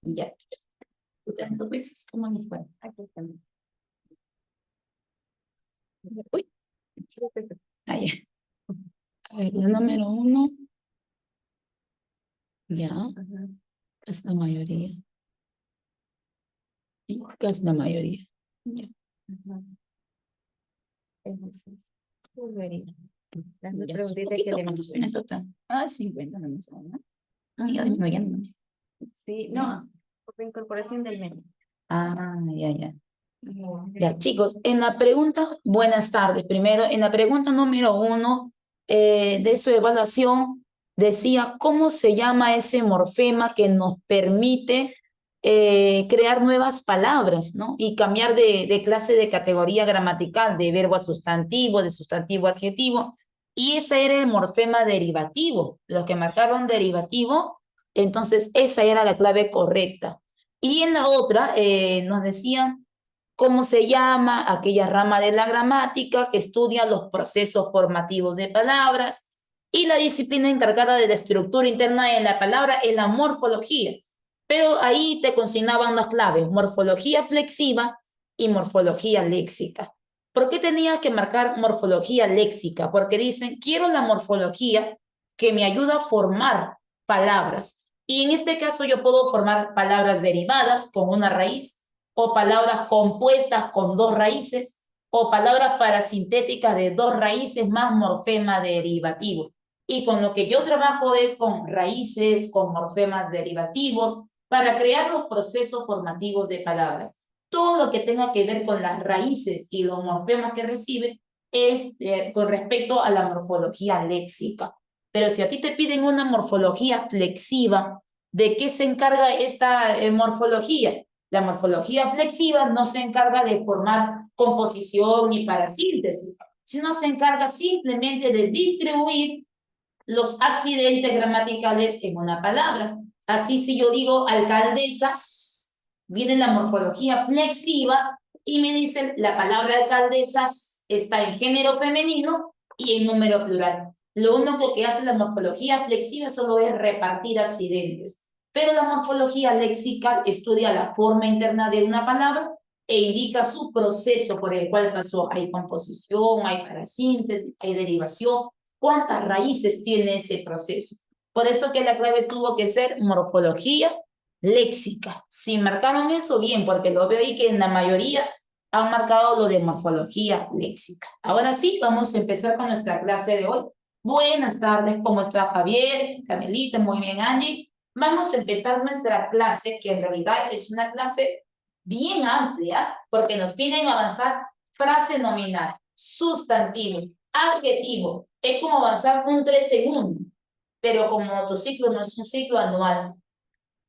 Ya. ¿Tú pues, cómo le fue? Aquí también. Uy. Ahí. A ver, la número 1. Ya. Ajá. Es la mayoría. Sí, casi la mayoría. Ya. Ajá. Volvería. Las Ya. preguntitas que le ¿Cuántos son en total? 50 no me saben, ¿no? Ya Ajá. disminuyendo. Sí, no, por incorporación del menú. Ah, ya. Ya, chicos, en la pregunta, buenas tardes. Primero, en la pregunta número 1 de su evaluación, decía cómo se llama ese morfema que nos permite crear nuevas palabras, ¿no? Y cambiar de clase de categoría gramatical, de verbo a sustantivo, de sustantivo a adjetivo. Y ese era el morfema derivativo. Los que marcaron derivativo, entonces esa era la clave correcta. Y en la otra nos decían cómo se llama aquella rama de la gramática que estudia los procesos formativos de palabras, y la disciplina encargada de la estructura interna de la palabra es la morfología. Pero ahí te consignaban las claves: morfología flexiva y morfología léxica. ¿Por qué tenías que marcar morfología léxica? Porque dicen, quiero la morfología que me ayuda a formar palabras. Y en este caso yo puedo formar palabras derivadas con una raíz, o palabras compuestas con dos raíces, o palabras parasintéticas de dos raíces más morfema derivativo. Y con lo que yo trabajo es con raíces, con morfemas derivativos, para crear los procesos formativos de palabras. Todo lo que tenga que ver con las raíces y los morfemas que recibe es con respecto a la morfología léxica. Pero si a ti te piden una morfología flexiva, ¿de qué se encarga esta morfología? La morfología flexiva no se encarga de formar composición ni parasíntesis, sino se encarga simplemente de distribuir los accidentes gramaticales en una palabra. Así, si yo digo alcaldesas, viene la morfología flexiva y me dicen la palabra alcaldesas está en género femenino y en número plural. Lo único que hace la morfología flexiva solo es repartir accidentes, pero la morfología léxica estudia la forma interna de una palabra e indica su proceso por el cual pasó. Hay composición, hay parasíntesis, hay derivación. ¿Cuántas raíces tiene ese proceso? Por eso que la clave tuvo que ser morfología léxica. Si marcaron eso, bien, porque lo veo ahí que en la mayoría han marcado lo de morfología léxica. Ahora sí, vamos a empezar con nuestra clase de hoy. Buenas tardes, ¿cómo está Javier? Camelita, muy bien, Angie. Vamos a empezar nuestra clase, que en realidad es una clase bien amplia, porque nos piden avanzar frase nominal, sustantivo, adjetivo. Es como avanzar un 3 en 1, pero como tu ciclo no es un ciclo anual,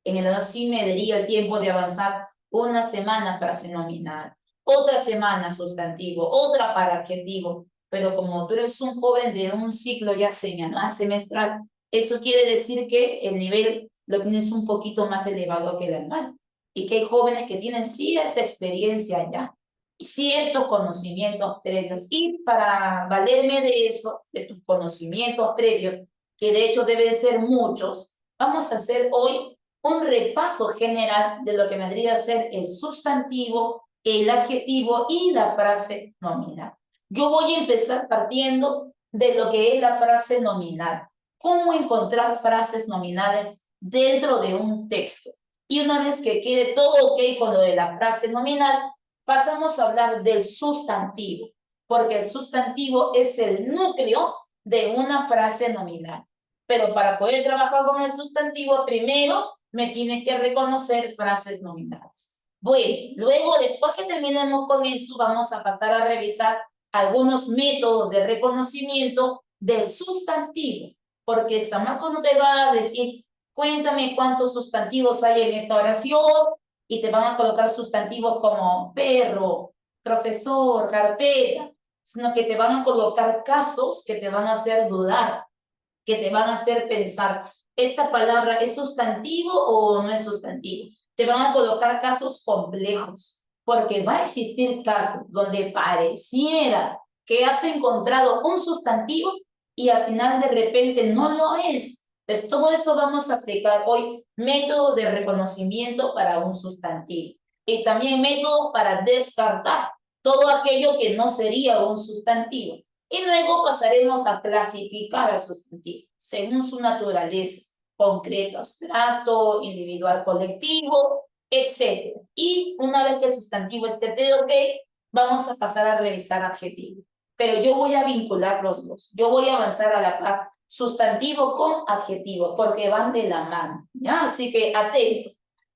en el año sí me daría el tiempo de avanzar una semana frase nominal, otra semana sustantivo, otra para adjetivo, pero como tú eres un joven de un ciclo ya semianual, semestral, eso quiere decir que el nivel lo tienes un poquito más elevado que el anual, y que hay jóvenes que tienen cierta experiencia ya, y ciertos conocimientos previos, y para valerme de eso, de tus conocimientos previos, que de hecho deben ser muchos, vamos a hacer hoy un repaso general de lo que vendría a ser el sustantivo, el adjetivo y la frase nominal. Yo voy a empezar partiendo de lo que es la frase nominal. ¿Cómo encontrar frases nominales dentro de un texto? Y una vez que quede todo ok con lo de la frase nominal, pasamos a hablar del sustantivo, porque el sustantivo es el núcleo de una frase nominal. Pero para poder trabajar con el sustantivo, primero me tiene que reconocer frases nominales. Bueno, luego, después que terminemos con eso, vamos a pasar a revisar algunos métodos de reconocimiento del sustantivo, porque Samako no te va a decir, cuéntame cuántos sustantivos hay en esta oración, y te van a colocar sustantivos como perro, profesor, carpeta, sino que te van a colocar casos que te van a hacer dudar, que te van a hacer pensar, ¿esta palabra es sustantivo o no es sustantivo? Te van a colocar casos complejos, porque va a existir casos donde pareciera que has encontrado un sustantivo y al final de repente no lo es, Entonces, todo esto vamos a aplicar hoy métodos de reconocimiento para un sustantivo y también métodos para descartar todo aquello que no sería un sustantivo. Y luego pasaremos a clasificar al sustantivo según su naturaleza, concreto, abstracto, individual, colectivo, etc. Y una vez que el sustantivo esté ok, vamos a pasar a revisar adjetivo. Pero yo voy a vincular los dos. Yo voy a avanzar a la par sustantivo con adjetivo, porque van de la mano, ¿ya? Así que atento.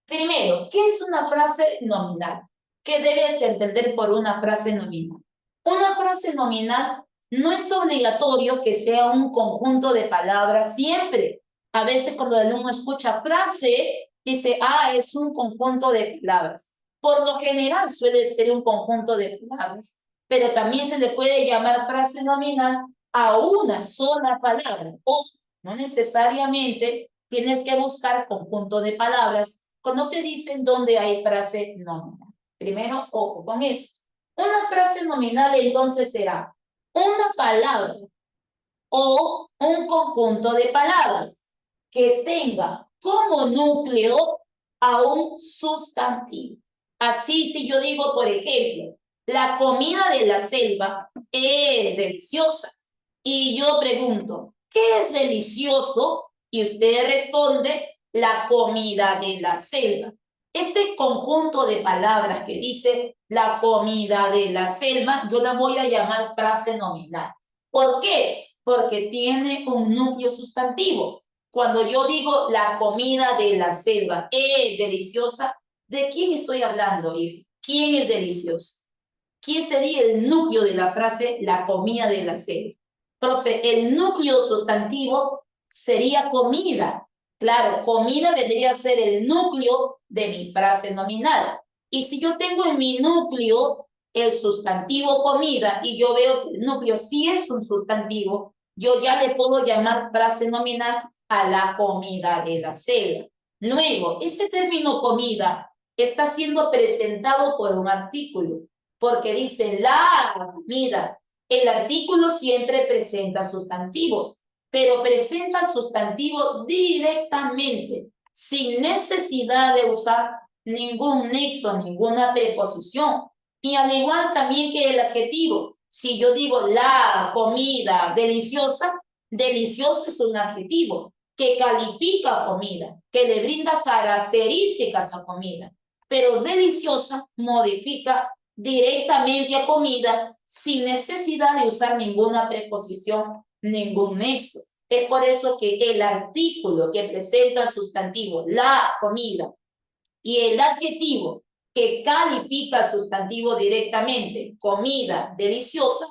Primero, ¿qué es una frase nominal? ¿Qué debes entender por una frase nominal? Una frase nominal no es obligatorio que sea un conjunto de palabras siempre. A veces cuando el alumno escucha frase, dice, es un conjunto de palabras. Por lo general suele ser un conjunto de palabras, pero también se le puede llamar frase nominal a una sola palabra. O no necesariamente tienes que buscar conjunto de palabras cuando te dicen dónde hay frase nominal. Primero, ojo con eso. Una frase nominal entonces será una palabra o un conjunto de palabras que tenga como núcleo a un sustantivo. Así, si yo digo, por ejemplo, la comida de la selva es deliciosa y yo pregunto, ¿qué es delicioso? Y usted responde, la comida de la selva. Este conjunto de palabras que dice la comida de la selva, yo la voy a llamar frase nominal. ¿Por qué? Porque tiene un núcleo sustantivo. Cuando yo digo la comida de la selva es deliciosa, ¿de quién estoy hablando, hijo? ¿Quién es delicioso? ¿Quién sería el núcleo de la frase la comida de la selva? Profe, el núcleo sustantivo sería comida. Claro, comida vendría a ser el núcleo de mi frase nominal. Y si yo tengo en mi núcleo el sustantivo comida y yo veo que el núcleo sí es un sustantivo, yo ya le puedo llamar frase nominal a la comida de la selva. Luego, ese término comida está siendo presentado por un artículo, porque dice la comida. El artículo siempre presenta sustantivos, pero presenta sustantivo directamente, sin necesidad de usar ningún nexo, ninguna preposición. Y al igual también que el adjetivo, si yo digo la comida deliciosa, delicioso es un adjetivo que califica comida, que le brinda características a comida, pero deliciosa modifica directamente a comida sin necesidad de usar ninguna preposición, ningún nexo. Es por eso que el artículo que presenta el sustantivo, la comida, y el adjetivo que califica el sustantivo directamente, comida deliciosa,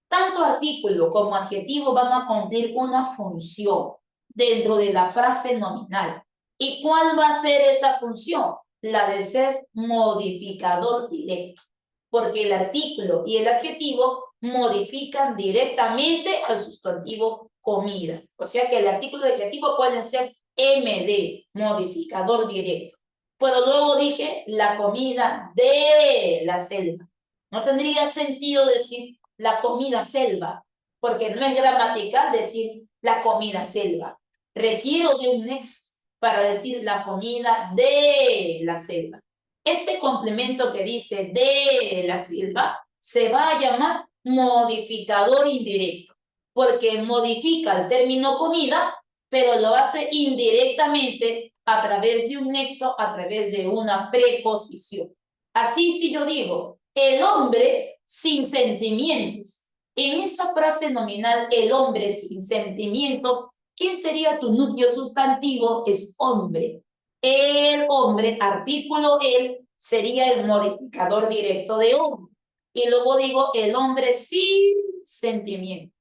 tanto artículo como adjetivo van a cumplir una función dentro de la frase nominal. ¿Y cuál va a ser esa función? La de ser modificador directo, porque el artículo y el adjetivo modifican directamente al sustantivo comida. O sea que el artículo y el adjetivo pueden ser MD, modificador directo. Pero luego dije la comida de la selva. No tendría sentido decir la comida selva, porque no es gramatical decir la comida selva. Requiero de un nexo para decir la comida de la selva. Este complemento que dice de la selva se va a llamar modificador indirecto, porque modifica el término comida, pero lo hace indirectamente a través de un nexo, a través de una preposición. Así si yo digo, el hombre sin sentimientos, en esta frase nominal, el hombre sin sentimientos, ¿quién sería tu núcleo sustantivo? Es hombre. El hombre, artículo el, sería el modificador directo de hombre. Y luego digo, el hombre sin sentimientos.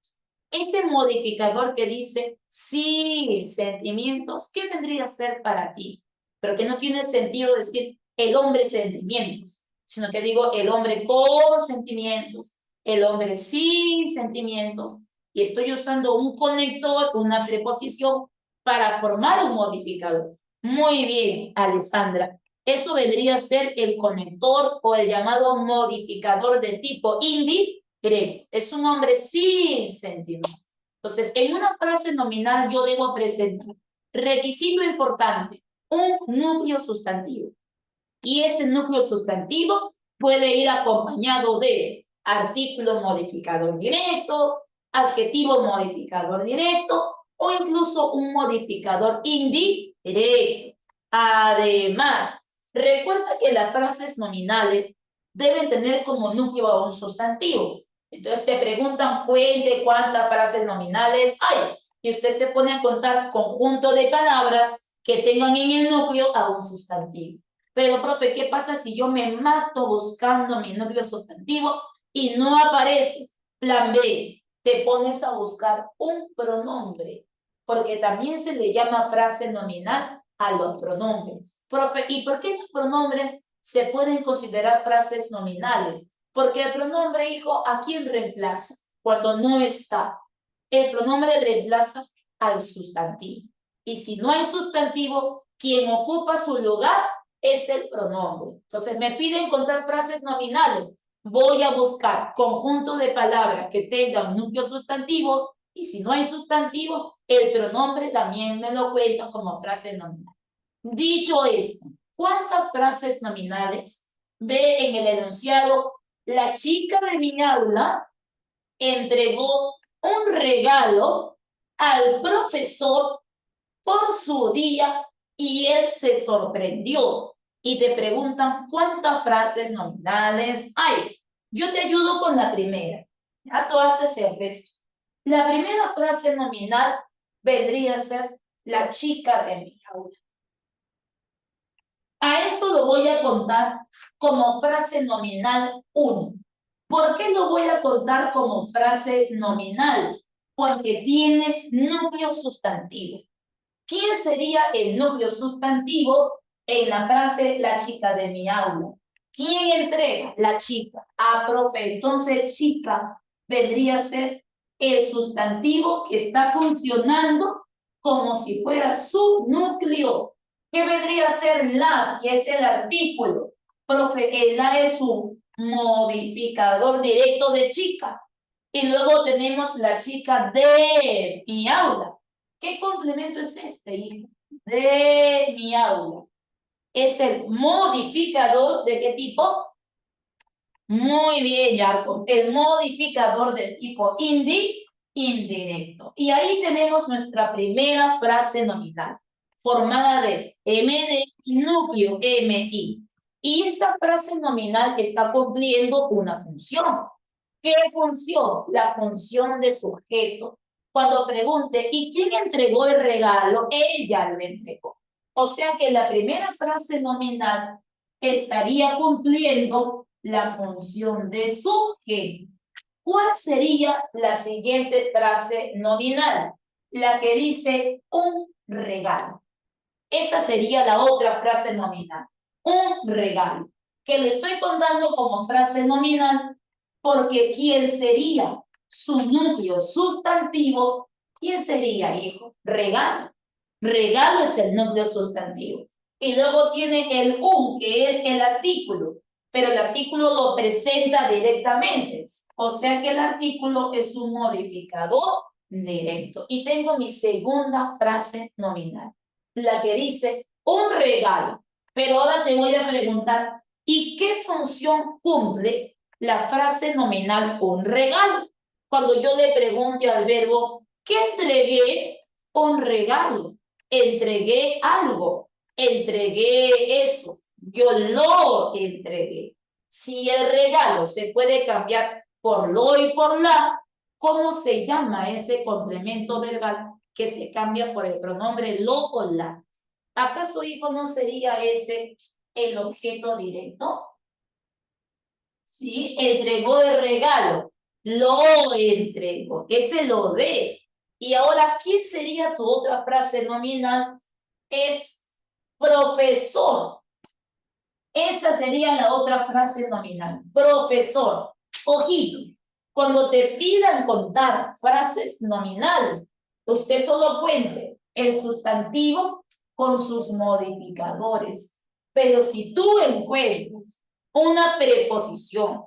Ese modificador que dice sin sentimientos, ¿qué vendría a ser para ti? Pero que no tiene sentido decir el hombre sentimientos, sino que digo el hombre con sentimientos, el hombre sin sentimientos, y estoy usando un conector, una preposición para formar un modificador. Muy bien, Alessandra. Eso vendría a ser el conector o el llamado modificador de tipo indirecto. Es un hombre sin sentimientos. Entonces, en una frase nominal yo debo presentar requisito importante, un núcleo sustantivo. Y ese núcleo sustantivo puede ir acompañado de artículo modificador directo, adjetivo modificador directo o incluso un modificador indirecto. Además, recuerda que las frases nominales deben tener como núcleo a un sustantivo. Entonces te preguntan, cuente cuántas frases nominales hay. Y usted se pone a contar conjunto de palabras que tengan en el núcleo a un sustantivo. Pero, profe, ¿qué pasa si yo me mato buscando mi núcleo sustantivo y no aparece? Plan B, te pones a buscar un pronombre, porque también se le llama frase nominal a los pronombres. Profe, ¿y por qué los pronombres se pueden considerar frases nominales? Porque el pronombre, hijo, ¿a quién reemplaza cuando no está? El pronombre reemplaza al sustantivo. Y si no hay sustantivo, quien ocupa su lugar es el pronombre. Entonces me piden encontrar frases nominales. Voy a buscar conjunto de palabras que tengan núcleo sustantivo y si no hay sustantivo, el pronombre también me lo cuenta como frase nominal. Dicho esto, ¿cuántas frases nominales ve en el enunciado? La chica de mi aula entregó un regalo al profesor por su día y él se sorprendió. Y te preguntan cuántas frases nominales hay. Yo te ayudo con la primera. Ya tú haces el resto. La primera frase nominal vendría a ser la chica de mi aula. A esto lo voy a contar como frase nominal 1. ¿Por qué lo voy a contar como frase nominal? Porque tiene núcleo sustantivo. ¿Quién sería el núcleo sustantivo en la frase la chica de mi aula? ¿Quién entrega? La chica. Ah, profe, entonces chica vendría a ser el sustantivo que está funcionando como si fuera su núcleo. ¿Qué vendría a ser la si es el artículo? Profe, el la es un modificador directo de chica. Y luego tenemos la chica de mi aula. ¿Qué complemento es este, hijo? De mi aula. ¿Es el modificador de qué tipo? Muy bien, Yarko. El modificador de tipo indirecto. Y ahí tenemos nuestra primera frase nominal, formada de MD y núcleo MI. Y esta frase nominal está cumpliendo una función. ¿Qué función? La función de sujeto. Cuando pregunte, ¿y quién entregó el regalo? Ella lo entregó. O sea que la primera frase nominal estaría cumpliendo la función de sujeto. ¿Cuál sería la siguiente frase nominal? La que dice un regalo. Esa sería la otra frase nominal. Un regalo. Que le estoy contando como frase nominal porque ¿quién sería su núcleo sustantivo? ¿Quién sería, hijo? Regalo. Regalo es el núcleo sustantivo. Y luego tiene el un, que es el artículo. Pero el artículo lo presenta directamente. O sea que el artículo es un modificador directo. Y tengo mi segunda frase nominal. La que dice un regalo. Pero ahora te voy a preguntar, ¿y qué función cumple la frase nominal un regalo? Cuando yo le pregunte al verbo, ¿qué entregué? Un regalo. Entregué algo. Entregué eso. Yo lo entregué. Si el regalo se puede cambiar por lo y por la, ¿cómo se llama ese complemento verbal que se cambia por el pronombre lo o la? ¿Acaso, hijo, no sería ese el objeto directo? Sí, entregó el regalo, lo entregó, ese lo de. Y ahora, ¿quién sería tu otra frase nominal? Es profesor. Esa sería la otra frase nominal, profesor. Ojito, cuando te pidan contar frases nominales, usted solo cuente el sustantivo con sus modificadores. Pero si tú encuentras una preposición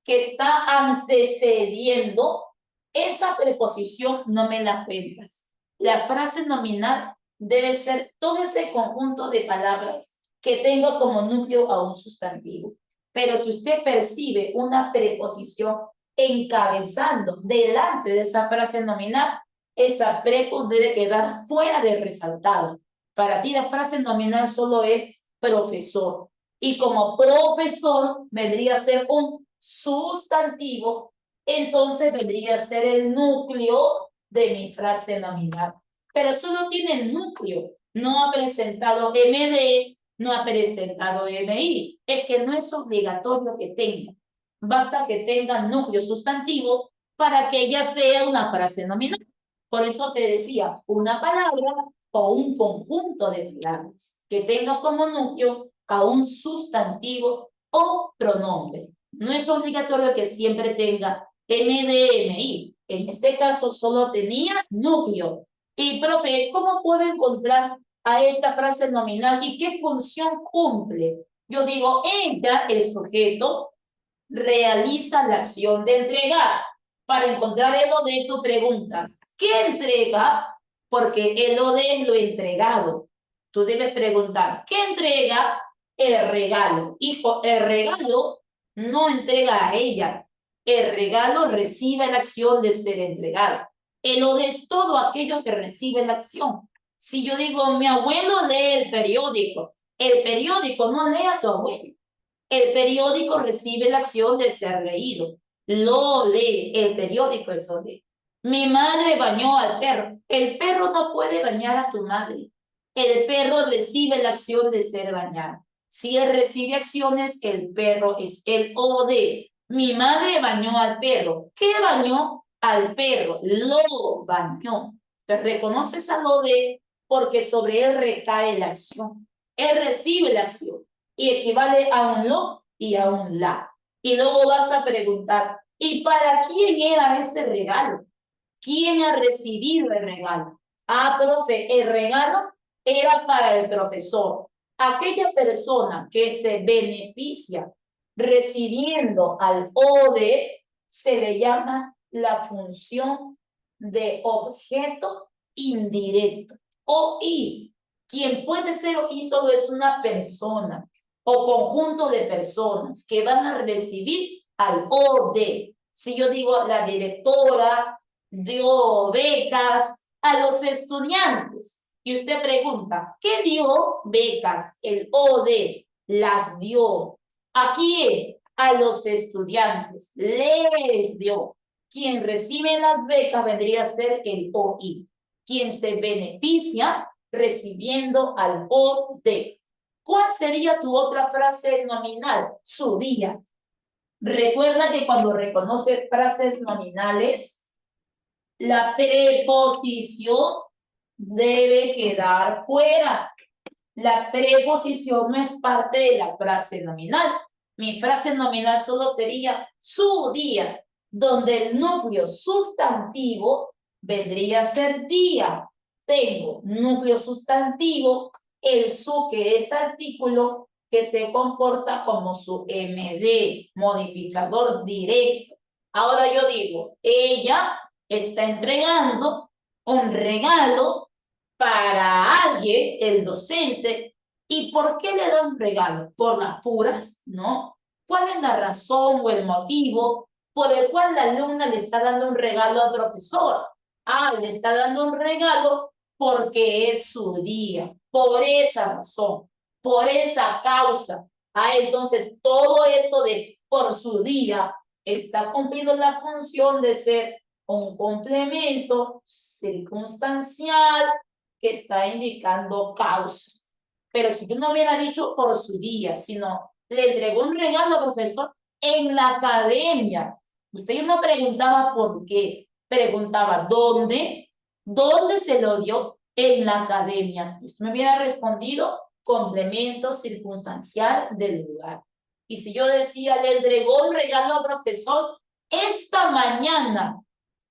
que está antecediendo Esa preposición no me la cuentas. La frase nominal debe ser todo ese conjunto de palabras que tenga como núcleo a un sustantivo. Pero si usted percibe una preposición encabezando delante de esa frase nominal, esa prepo debe quedar fuera de resaltado. Para ti la frase nominal solo es profesor. Y como profesor vendría a ser un sustantivo, entonces vendría a ser el núcleo de mi frase nominal. Pero solo tiene el núcleo, no ha presentado MD, no ha presentado MI. Es que no es obligatorio que tenga. Basta que tenga núcleo sustantivo para que ella sea una frase nominal. Por eso te decía, una palabra o un conjunto de palabras que tenga como núcleo a un sustantivo o pronombre. No es obligatorio que siempre tenga MDMI. En este caso solo tenía núcleo. Y, profe, ¿cómo puedo encontrar a esta frase nominal y qué función cumple? Yo digo, ella, el sujeto, realiza la acción de entregar. Para encontrar el OD, tú preguntas, ¿qué entrega? Porque el OD es lo entregado. Tú debes preguntar, ¿qué entrega? El regalo. Hijo, el regalo no entrega a ella. El regalo recibe la acción de ser entregado. El OD es todo aquello que recibe la acción. Si yo digo, mi abuelo lee el periódico no lee a tu abuelo. El periódico recibe la acción de ser leído. Lo lee, el periódico eso lee. Mi madre bañó al perro. El perro no puede bañar a tu madre. El perro recibe la acción de ser bañado. Si él recibe acciones, el perro es el OD. Mi madre bañó al perro. ¿Qué bañó? Al perro. Lo bañó. Entonces reconoces al OD porque sobre él recae la acción. Él recibe la acción y equivale a un lo y a un la. Y luego vas a preguntar, ¿y para quién era ese regalo? ¿Quién ha recibido el regalo? Ah, profe, el regalo era para el profesor. Aquella persona que se beneficia recibiendo al ODE se le llama la función de objeto indirecto. OI, quien puede ser OI solo es una persona o conjunto de personas que van a recibir al OD. Si yo digo la directora dio becas a los estudiantes y usted pregunta, ¿qué dio becas? El OD las dio. ¿A quién? A los estudiantes. Les dio. Quien recibe las becas vendría a ser el OI. Quien se beneficia recibiendo al OD. ¿Cuál sería tu otra frase nominal? Su día. Recuerda que cuando reconoce frases nominales, la preposición debe quedar fuera. La preposición no es parte de la frase nominal. Mi frase nominal solo sería su día, donde el núcleo sustantivo vendría a ser día. Tengo núcleo sustantivo, el su que es artículo que se comporta como su MD, modificador directo. Ahora yo digo, ella está entregando un regalo para alguien, el docente. ¿Y por qué le da un regalo? Por las puras, ¿no? ¿Cuál es la razón o el motivo por el cual la alumna le está dando un regalo al profesor? Ah, le está dando un regalo porque es su día, por esa razón, por esa causa. Ah, entonces todo esto de por su día está cumpliendo la función de ser un complemento circunstancial que está indicando causa. Pero si yo no hubiera dicho por su día, sino le entregó un regalo al profesor en la academia. Usted no preguntaba por qué, preguntaba dónde, dónde se lo dio en la academia. Usted me hubiera respondido complemento circunstancial del lugar. Y si yo decía, le entregó un regalo al profesor esta mañana,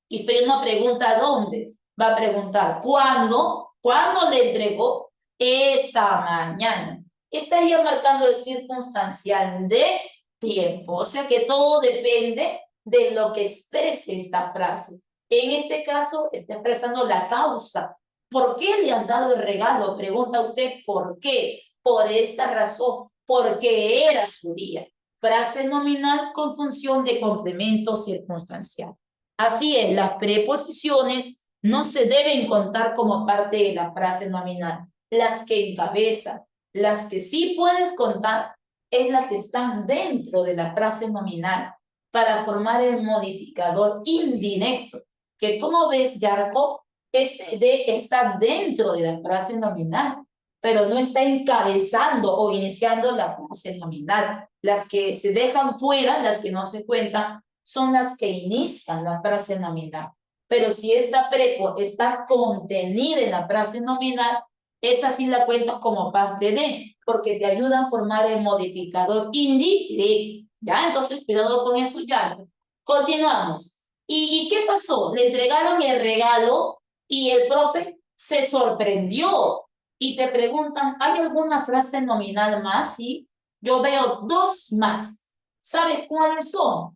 y estoy en una pregunta, ¿dónde? Va a preguntar, ¿cuándo? ¿Cuándo le entregó? Esta mañana. Estaría marcando el circunstancial de tiempo. O sea que todo depende de lo que exprese esta frase. En este caso, está expresando la causa. ¿Por qué le has dado el regalo? Pregunta usted, ¿por qué? Por esta razón, porque eras judía. Frase nominal con función de complemento circunstancial. Así es, las preposiciones no se deben contar como parte de la frase nominal. Las que encabezan, las que sí puedes contar, es las que están dentro de la frase nominal para formar el modificador indirecto, que como ves, Yarkov, está dentro de la frase nominal, pero no está encabezando o iniciando la frase nominal. Las que se dejan fuera, las que no se cuentan, son las que inician la frase nominal. Pero si esta prepo está contenida en la frase nominal, esa sí la cuentas como parte de, porque te ayuda a formar el modificador indirecto. ¿Ya? Entonces, cuidado con eso ya. Continuamos. ¿Y qué pasó? Le entregaron el regalo y el profe se sorprendió. Y te preguntan, ¿hay alguna frase nominal más? Sí, yo veo dos más. ¿Sabes cuáles son?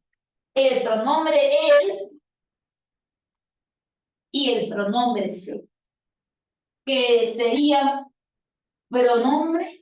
El pronombre él y el pronombre se, que serían pronombre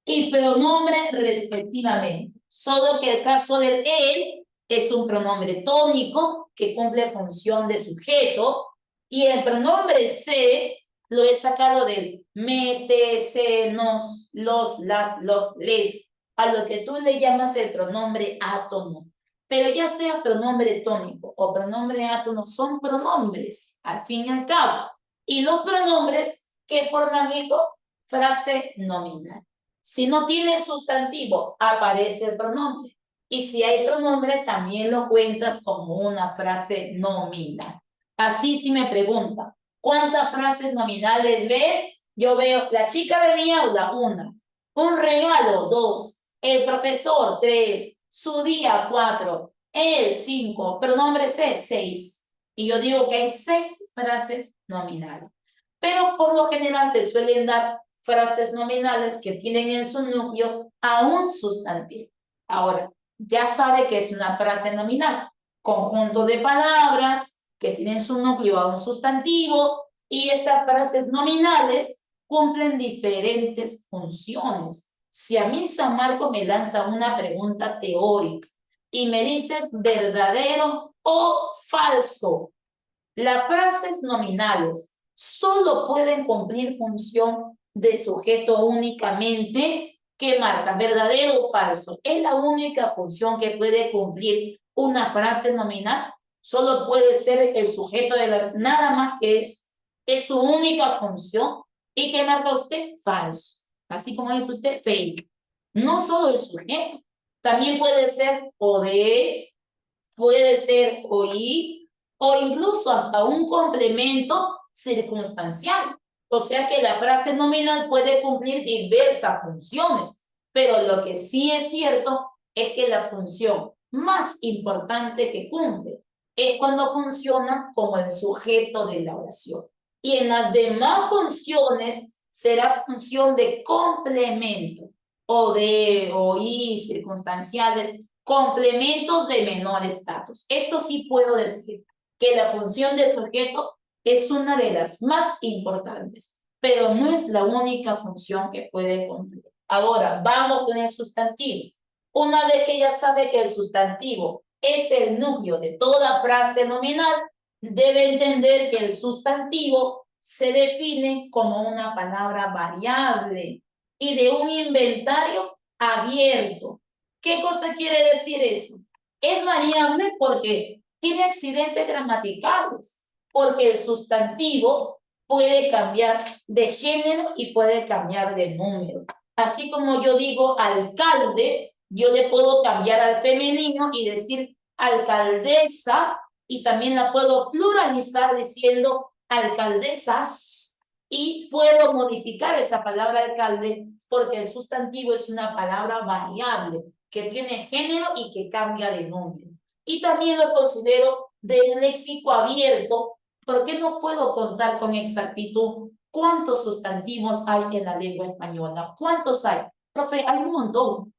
y pronombre respectivamente. Solo que el caso del él es un pronombre tónico que cumple función de sujeto y el pronombre se lo he sacado del me, te, se, nos, los, las, los, les, a lo que tú le llamas el pronombre átono. Pero ya sea pronombre tónico o pronombre átono, son pronombres, al fin y al cabo. Y los pronombres que forman hijo, frase nominal. Si no tiene sustantivo, aparece el pronombre. Y si hay pronombre, también lo cuentas como una frase nominal. Así si me preguntan, ¿cuántas frases nominales ves? Yo veo la chica de mi aula, una. Un regalo, dos. El profesor, tres. Su día, cuatro. Él, cinco. Pronombre C, seis. Y yo digo que hay 6 frases nominales. Pero por lo general te suelen dar frases nominales que tienen en su núcleo a un sustantivo. Ahora, ya sabe que es una frase nominal, conjunto de palabras que tienen su núcleo a un sustantivo y estas frases nominales cumplen diferentes funciones. Si a mí San Marco me lanza una pregunta teórica y me dice verdadero o falso, las frases nominales solo pueden cumplir función de sujeto únicamente que marca verdadero o falso. Es la única función que puede cumplir una frase nominal. Solo puede ser el sujeto de las, nada más que es su única función. ¿Y qué marca usted? Falso. Así como dice usted, fake. No solo el sujeto, también puede ser o de, puede ser oí o incluso hasta un complemento circunstancial. O sea que la frase nominal puede cumplir diversas funciones, pero lo que sí es cierto es que la función más importante que cumple es cuando funciona como el sujeto de la oración. Y en las demás funciones será función de complemento o de oí circunstanciales, complementos de menor estatus. Esto sí puedo decir que la función de sujeto es una de las más importantes, pero no es la única función que puede cumplir. Ahora, vamos con el sustantivo. Una vez que ya sabe que el sustantivo es el núcleo de toda frase nominal, debe entender que el sustantivo se define como una palabra variable y de un inventario abierto. ¿Qué cosa quiere decir eso? Es variable porque tiene accidentes gramaticales, porque el sustantivo puede cambiar de género y puede cambiar de número. Así como yo digo alcalde, yo le puedo cambiar al femenino y decir alcaldesa, y también la puedo pluralizar diciendo alcaldesas, y puedo modificar esa palabra alcalde porque el sustantivo es una palabra variable que tiene género y que cambia de nombre. Y también lo considero del léxico abierto porque no puedo contar con exactitud cuántos sustantivos hay en la lengua española. ¿Cuántos hay? Profe, hay un montón.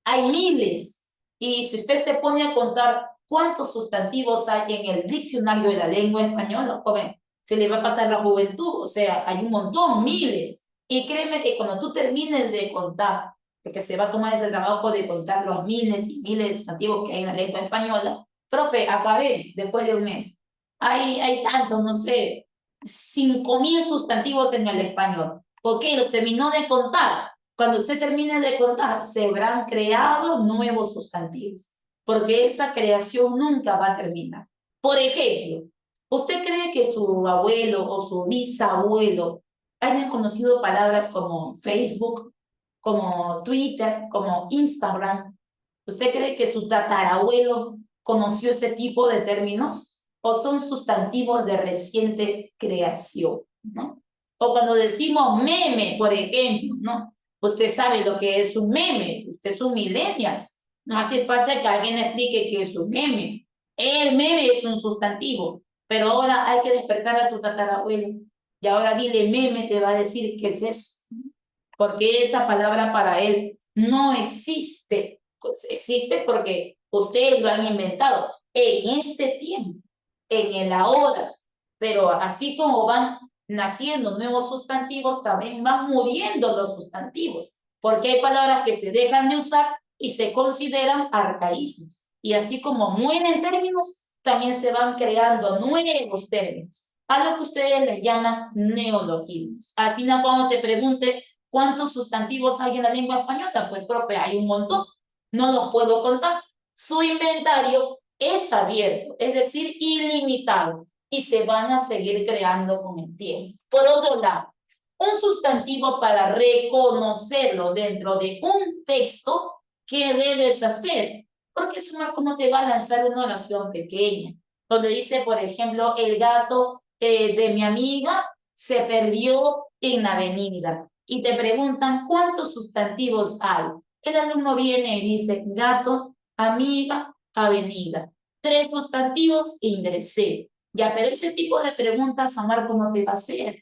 Hay miles. Y si usted se pone a contar ¿cuántos sustantivos hay en el diccionario de la lengua española? Joven, se le va a pasar la juventud, o sea, hay un montón, miles. Y créeme que cuando tú termines de contar, porque se va a tomar ese trabajo de contar los miles y miles de sustantivos que hay en la lengua española, profe, acabé después de un mes. Hay tantos, no sé, 5.000 sustantivos en el español. ¿Por qué? Los terminó de contar. Cuando usted termine de contar, se habrán creado nuevos sustantivos, porque esa creación nunca va a terminar. Por ejemplo, ¿usted cree que su abuelo o su bisabuelo hayan conocido palabras como Facebook, como Twitter, como Instagram? ¿Usted cree que su tatarabuelo conoció ese tipo de términos? ¿O son sustantivos de reciente creación? ¿No? O cuando decimos meme, por ejemplo, ¿no? Usted sabe lo que es un meme, usted es un millennial. No hace falta que alguien explique qué es un meme. El meme es un sustantivo, pero ahora hay que despertar a tu tatarabuelo. Y ahora dile meme, te va a decir qué es eso. Porque esa palabra para él no existe. Pues existe porque ustedes lo han inventado en este tiempo, en el ahora. Pero así como van naciendo nuevos sustantivos, también van muriendo los sustantivos, porque hay palabras que se dejan de usar y se consideran arcaísmos. Y así como mueren términos, también se van creando nuevos términos, a lo que ustedes les llaman neologismos. Al final, cuando te pregunte cuántos sustantivos hay en la lengua española, pues, profe, hay un montón. No los puedo contar. Su inventario es abierto, es decir, ilimitado, y se van a seguir creando con el tiempo. Por otro lado, un sustantivo para reconocerlo dentro de un texto, ¿qué debes hacer? Porque eso Marco no te va a lanzar una oración pequeña, donde dice, por ejemplo, el gato de mi amiga se perdió en la avenida. Y te preguntan, ¿cuántos sustantivos hay? El alumno viene y dice, gato, amiga, avenida. 3 sustantivos, ingresé. Ya, pero ese tipo de preguntas a Marco no te va a hacer,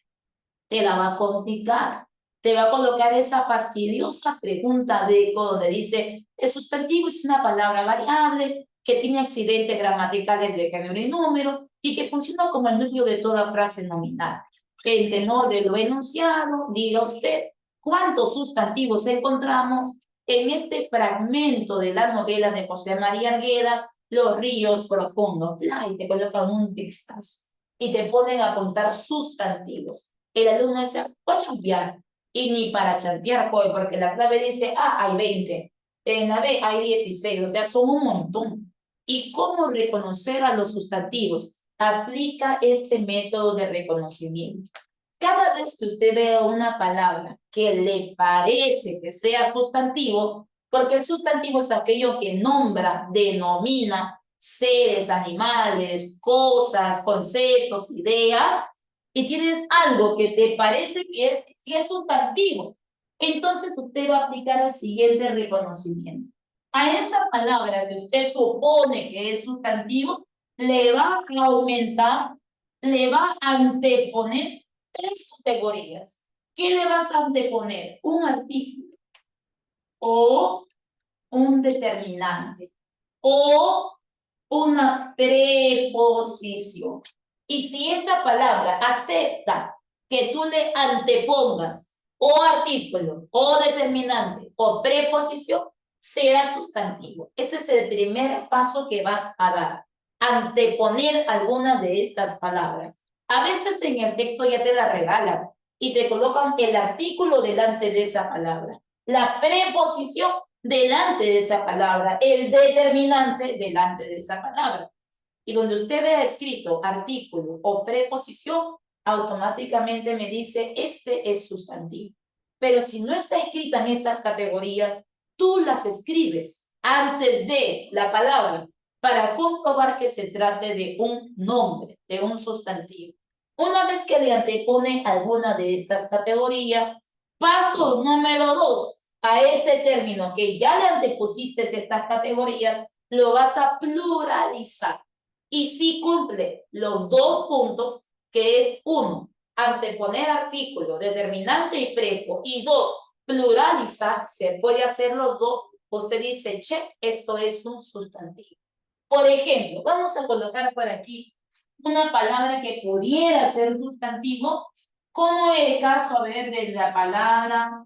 te la va a complicar, te va a colocar esa fastidiosa pregunta de donde dice, el sustantivo es una palabra variable que tiene accidentes gramaticales de género y número y que funciona como el núcleo de toda frase nominal. En tenor de lo enunciado, diga usted, ¿cuántos sustantivos encontramos en este fragmento de la novela de José María Arguedas, Los ríos profundos? Y te colocan un textazo y te ponen a contar sustantivos. El alumno dice, voy a champear. Y ni para champear, pues, porque la clave dice, hay 20. En la B hay 16, o sea, son un montón. ¿Y cómo reconocer a los sustantivos? Aplica este método de reconocimiento. Cada vez que usted vea una palabra que le parece que sea sustantivo, porque el sustantivo es aquello que nombra, denomina seres, animales, cosas, conceptos, ideas, y tienes algo que te parece que es sustantivo, entonces usted va a aplicar el siguiente reconocimiento. A esa palabra que usted supone que es sustantivo, le va a aumentar, le va a anteponer 3 categorías. ¿Qué le vas a anteponer? Un artículo o un determinante o una preposición. Y si esta palabra acepta que tú le antepongas o artículo o determinante o preposición, será sustantivo. Ese es el primer paso que vas a dar. Anteponer alguna de estas palabras. A veces en el texto ya te la regalan y te colocan el artículo delante de esa palabra. La preposición delante de esa palabra, el determinante delante de esa palabra. Y donde usted vea escrito artículo o preposición, automáticamente me dice, este es sustantivo. Pero si no está escrita en estas categorías, tú las escribes antes de la palabra para comprobar que se trate de un nombre, de un sustantivo. Una vez que le antepone alguna de estas categorías, paso número 2, a ese término que ya le antepusiste de estas categorías, lo vas a pluralizar. Y si cumple los 2 puntos, que es 1, anteponer artículo, determinante y prepo, y 2, pluralizar, se puede hacer los 2, usted dice, check, esto es un sustantivo. Por ejemplo, vamos a colocar por aquí una palabra que pudiera ser sustantivo, como el caso, a ver, de la palabra,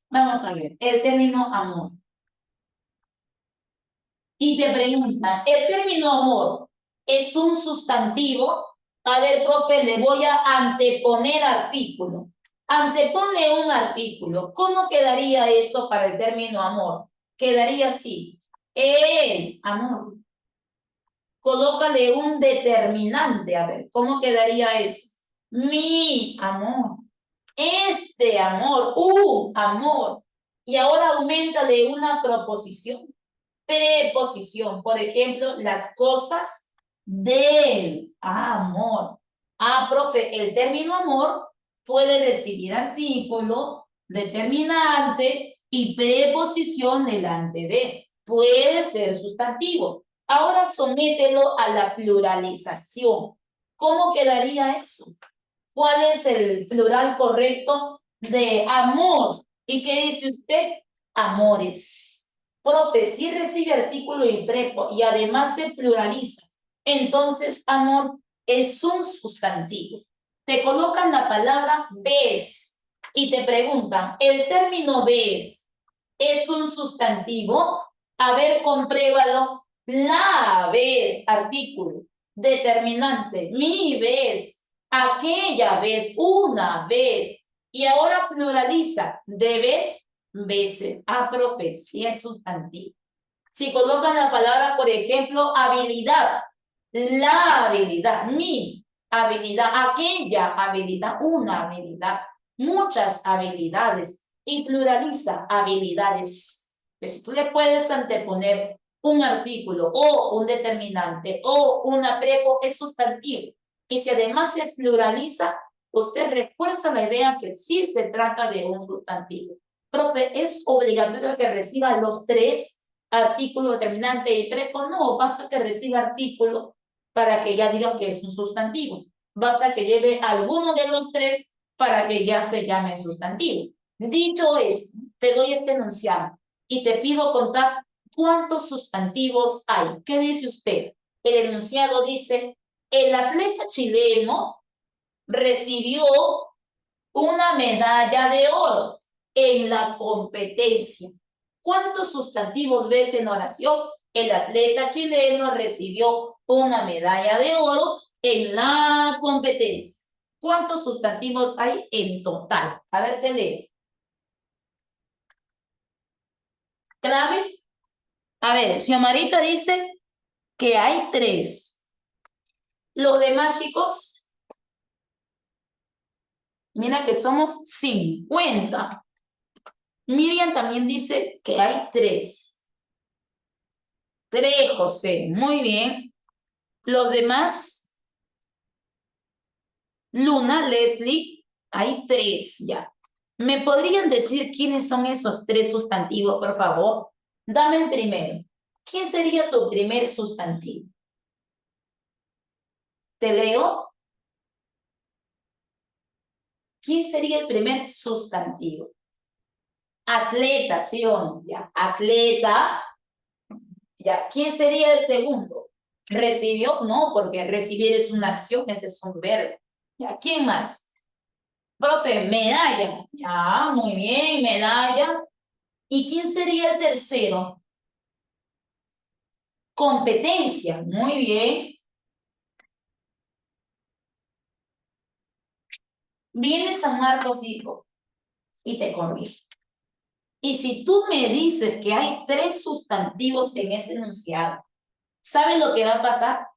vamos a ver, el término amor. Y te preguntan, ¿el término amor es un sustantivo? A ver, profe, le voy a anteponer artículo. Antepone un artículo. ¿Cómo quedaría eso para el término amor? Quedaría así. El amor. Colócale un determinante. A ver, ¿cómo quedaría eso? Mi amor. Este amor. Amor. Y ahora aumenta de una proposición. Preposición, por ejemplo, las cosas del amor. Ah, profe, el término amor puede recibir artículo, determinante y preposición delante de. Puede ser sustantivo. Ahora somételo a la pluralización. ¿Cómo quedaría eso? ¿Cuál es el plural correcto de amor? ¿Y qué dice usted? Amores. Profe, si recibe artículo y prepo y además se pluraliza, entonces amor es un sustantivo. Te colocan la palabra ves y te preguntan, ¿el término ves es un sustantivo? A ver, compruébalo. La vez, artículo, determinante, mi vez, aquella vez, una vez. Y ahora pluraliza, de vez, veces. Ah, profe, sí es sustantivo. Si colocan la palabra, por ejemplo, habilidad, la habilidad, mi habilidad, aquella habilidad, una habilidad, muchas habilidades, y pluraliza habilidades. Pues tú le puedes anteponer un artículo o un determinante o una prepo, es sustantivo. Y si además se pluraliza, usted refuerza la idea que sí se trata de un sustantivo. Profe, ¿es obligatorio que reciba los tres? Artículo, determinante y prepo? No, basta que reciba artículo para que ya diga que es un sustantivo. Basta que lleve alguno de los tres para que ya se llame sustantivo. Dicho esto, te doy este enunciado y te pido contar cuántos sustantivos hay. ¿Qué dice usted? El enunciado dice, el atleta chileno recibió una medalla de oro en la competencia. ¿Cuántos sustantivos ves en oración? El atleta chileno recibió una medalla de oro en la competencia. ¿Cuántos sustantivos hay en total? A ver, te leo. Clave. A ver, Xiomarita dice que hay 3. Los demás, chicos, mira que somos 50. Miriam también dice que hay 3. 3, José. Muy bien. Los demás, Luna, Leslie, hay 3 ya. ¿Me podrían decir quiénes son esos 3 sustantivos, por favor? Dame el primero. ¿Quién sería tu primer sustantivo? Te leo. ¿Quién sería el primer sustantivo? Atleta, ¿sí o no? Ya. Atleta. Ya. ¿Quién sería el segundo? ¿Recibió? No, porque recibir es una acción, ese es un verbo. Ya. ¿Quién más? Profe, medalla. Ya, muy bien, medalla. ¿Y quién sería el tercero? Competencia. Muy bien. Viene San Marcos, hijo, y te corrige. Y si tú me dices que hay 3 sustantivos en este enunciado, ¿sabes lo que va a pasar?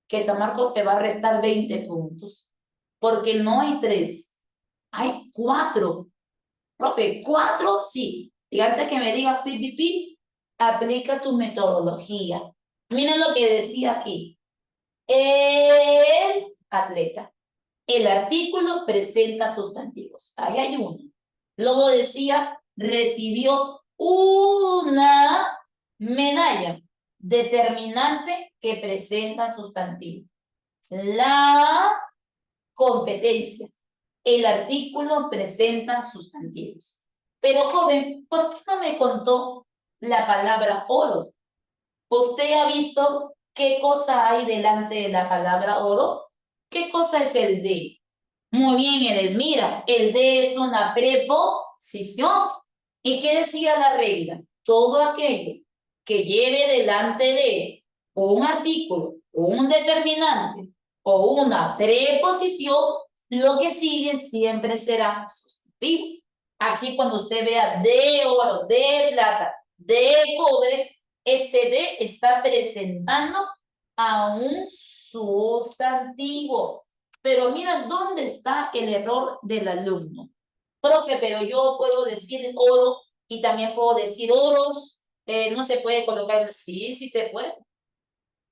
Que San Marcos te va a restar 20 puntos. Porque no hay 3, hay 4. Profe, 4, sí. Y antes que me digas pi, aplica tu metodología. Miren lo que decía aquí. El atleta. El artículo presenta sustantivos. Ahí hay uno. Luego decía, recibió una medalla determinante que presenta sustantivo. La competencia. El artículo presenta sustantivos. Pero, joven, ¿por qué no me contó la palabra oro? Usted ha visto ¿Qué cosa hay delante de la palabra oro? ¿Qué cosa es el de? Muy bien, Edelmira. El de es una preposición. ¿Y qué decía la regla? Todo aquello que lleve delante de un artículo, o un determinante o una preposición, lo que sigue siempre será sustantivo. Así cuando usted vea de oro, de plata, de cobre, este de está presentando a un sustantivo. Pero mira, ¿dónde está el error del alumno? Profe, pero yo puedo decir oro y también puedo decir oros. No se puede colocar, sí, sí se puede.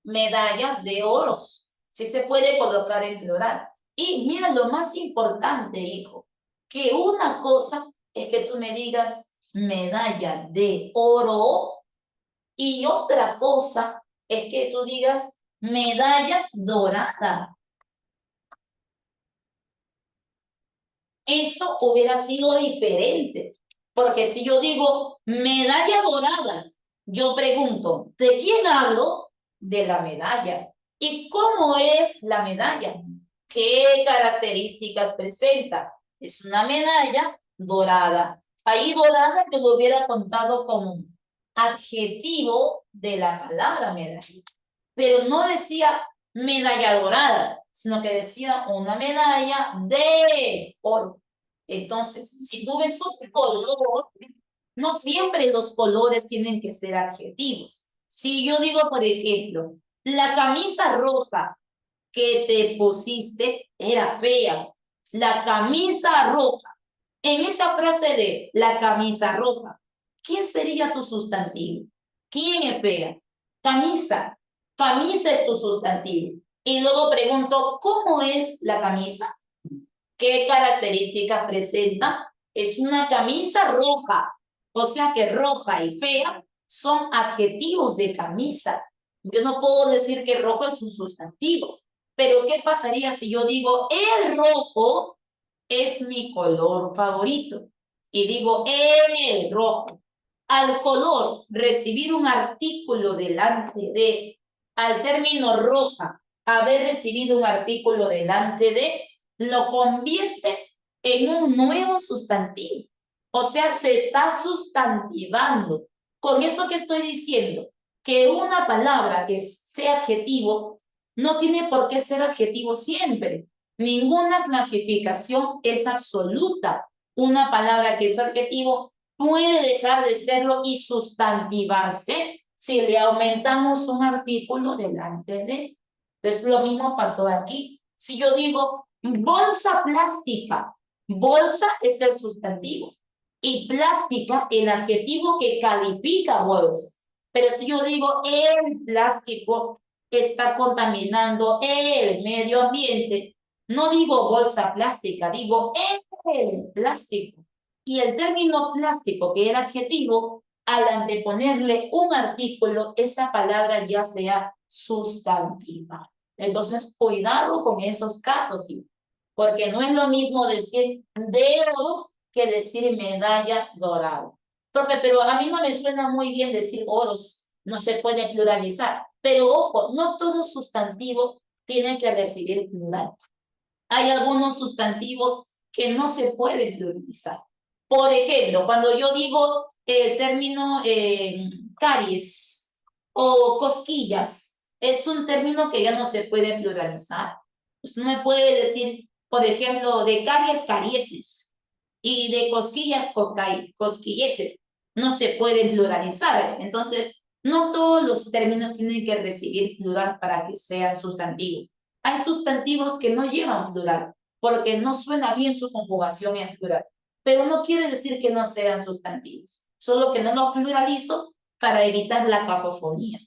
Medallas de oros, sí se puede colocar en plural. Y mira, lo más importante, hijo, que una cosa es que tú me digas medalla de oro y otra cosa es que tú digas medalla dorada. Eso hubiera sido diferente. Porque si yo digo medalla dorada, yo pregunto, ¿de quién hablo? De la medalla. ¿Y cómo es la medalla? ¿Qué características presenta? Es una medalla dorada. Ahí dorada yo lo hubiera contado como adjetivo de la palabra medalla. Pero no decía medalla dorada, sino que decía una medalla de oro. Entonces, si tú ves un color, no siempre los colores tienen que ser adjetivos. Si yo digo, por ejemplo, la camisa roja que te pusiste era fea. La camisa roja. En esa frase de la camisa roja, ¿quién sería tu sustantivo? ¿Quién es fea? Camisa. Camisa es tu sustantivo. Y luego pregunto, ¿cómo es la camisa? ¿Qué características presenta? Es una camisa roja. O sea que roja y fea son adjetivos de camisa. Yo no puedo decir que rojo es un sustantivo. Pero ¿qué pasaría si yo digo el rojo es mi color favorito? Y digo el rojo. Al color, recibir un artículo delante de, al término roja, haber recibido un artículo delante de, lo convierte en un nuevo sustantivo. O sea, se está sustantivando. Con eso que estoy diciendo, que una palabra que sea adjetivo no tiene por qué ser adjetivo siempre. Ninguna clasificación es absoluta. Una palabra que es adjetivo puede dejar de serlo y sustantivarse si le aumentamos un artículo delante de. Entonces, lo mismo pasó aquí. Si yo digo bolsa plástica, bolsa es el sustantivo y plástica el adjetivo que califica bolsa. Pero si yo digo el plástico está contaminando el medio ambiente, no digo bolsa plástica, digo el plástico. Y el término plástico, que era adjetivo, al anteponerle un artículo, esa palabra ya sea sustantiva. Entonces, cuidado con esos casos, ¿sí? Porque no es lo mismo decir dedo que decir medalla dorada. Profe, pero a mí no me suena muy bien decir oros, no se puede pluralizar. Pero ojo, no todo sustantivo tiene que recibir plural. Hay algunos sustantivos que no se pueden pluralizar. Por ejemplo, cuando yo digo el término caries o cosquillas, es un término que ya no se puede pluralizar. Usted no me puede decir, por ejemplo, de caries, carieses, y de cosquillas, cosquilletes. No se pueden pluralizar. Entonces, no todos los términos tienen que recibir plural para que sean sustantivos. Hay sustantivos que no llevan plural, porque no suena bien su conjugación en plural. Pero no quiere decir que no sean sustantivos, solo que no los pluralizo para evitar la cacofonía.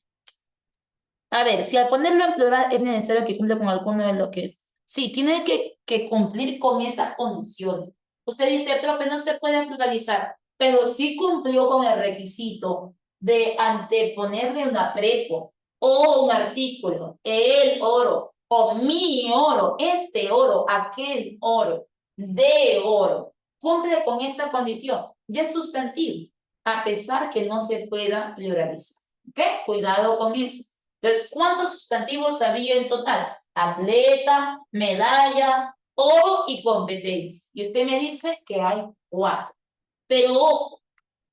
A ver, si al ponerlo en plural es necesario que cumpla con alguno de lo que es. Sí, tiene que cumplir con esas condiciones. Usted dice, profe, no se puede pluralizar, pero sí cumplió con el requisito de anteponerle una prepo o un artículo, el oro, o mi oro, este oro, aquel oro, de oro. Cumple con esta condición de sustantivo, a pesar que no se pueda pluralizar. ¿Ok? Cuidado con eso. Entonces, ¿cuántos sustantivos había en total? Atleta, medalla, oro y competencia. Y usted me dice que hay 4. Pero ojo,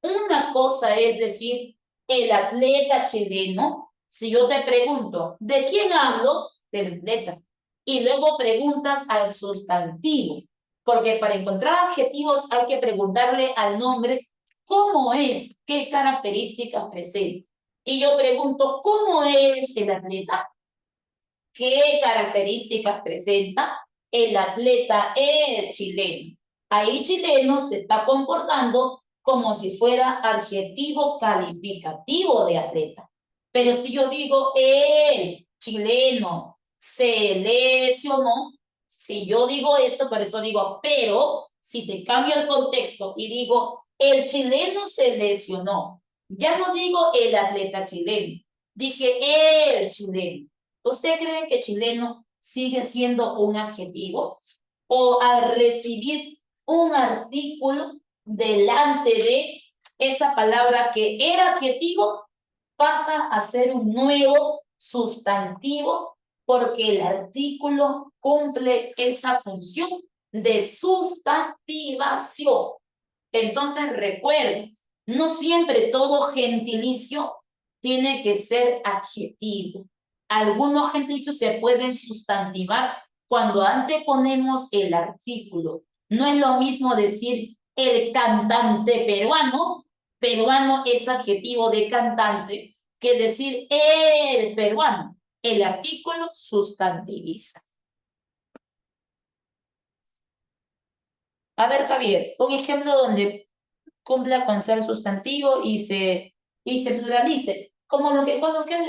una cosa es decir, el atleta chileno. Si yo te pregunto, ¿de quién hablo? Del atleta. Y luego preguntas al sustantivo. Porque para encontrar adjetivos hay que preguntarle al nombre cómo es, qué características presenta. Y yo pregunto, ¿cómo es el atleta? ¿Qué características presenta el atleta, el chileno? Ahí chileno se está comportando como si fuera adjetivo calificativo de atleta. Pero si yo digo el chileno se lesionó, si yo digo esto, por eso digo, pero si te cambio el contexto y digo el chileno se lesionó, ya no digo el atleta chileno, dije el chileno. ¿Usted cree que chileno sigue siendo un adjetivo? ¿O al recibir un artículo delante de esa palabra que era adjetivo, pasa a ser un nuevo sustantivo porque el artículo cumple esa función de sustantivación? Entonces recuerden, no siempre todo gentilicio tiene que ser adjetivo. Algunos gentilicios se pueden sustantivar cuando anteponemos el artículo. No es lo mismo decir el cantante peruano, peruano es adjetivo de cantante, que decir el peruano. El artículo sustantiviza. A ver, Javier, un ejemplo donde cumpla con ser sustantivo y se pluralice, como lo que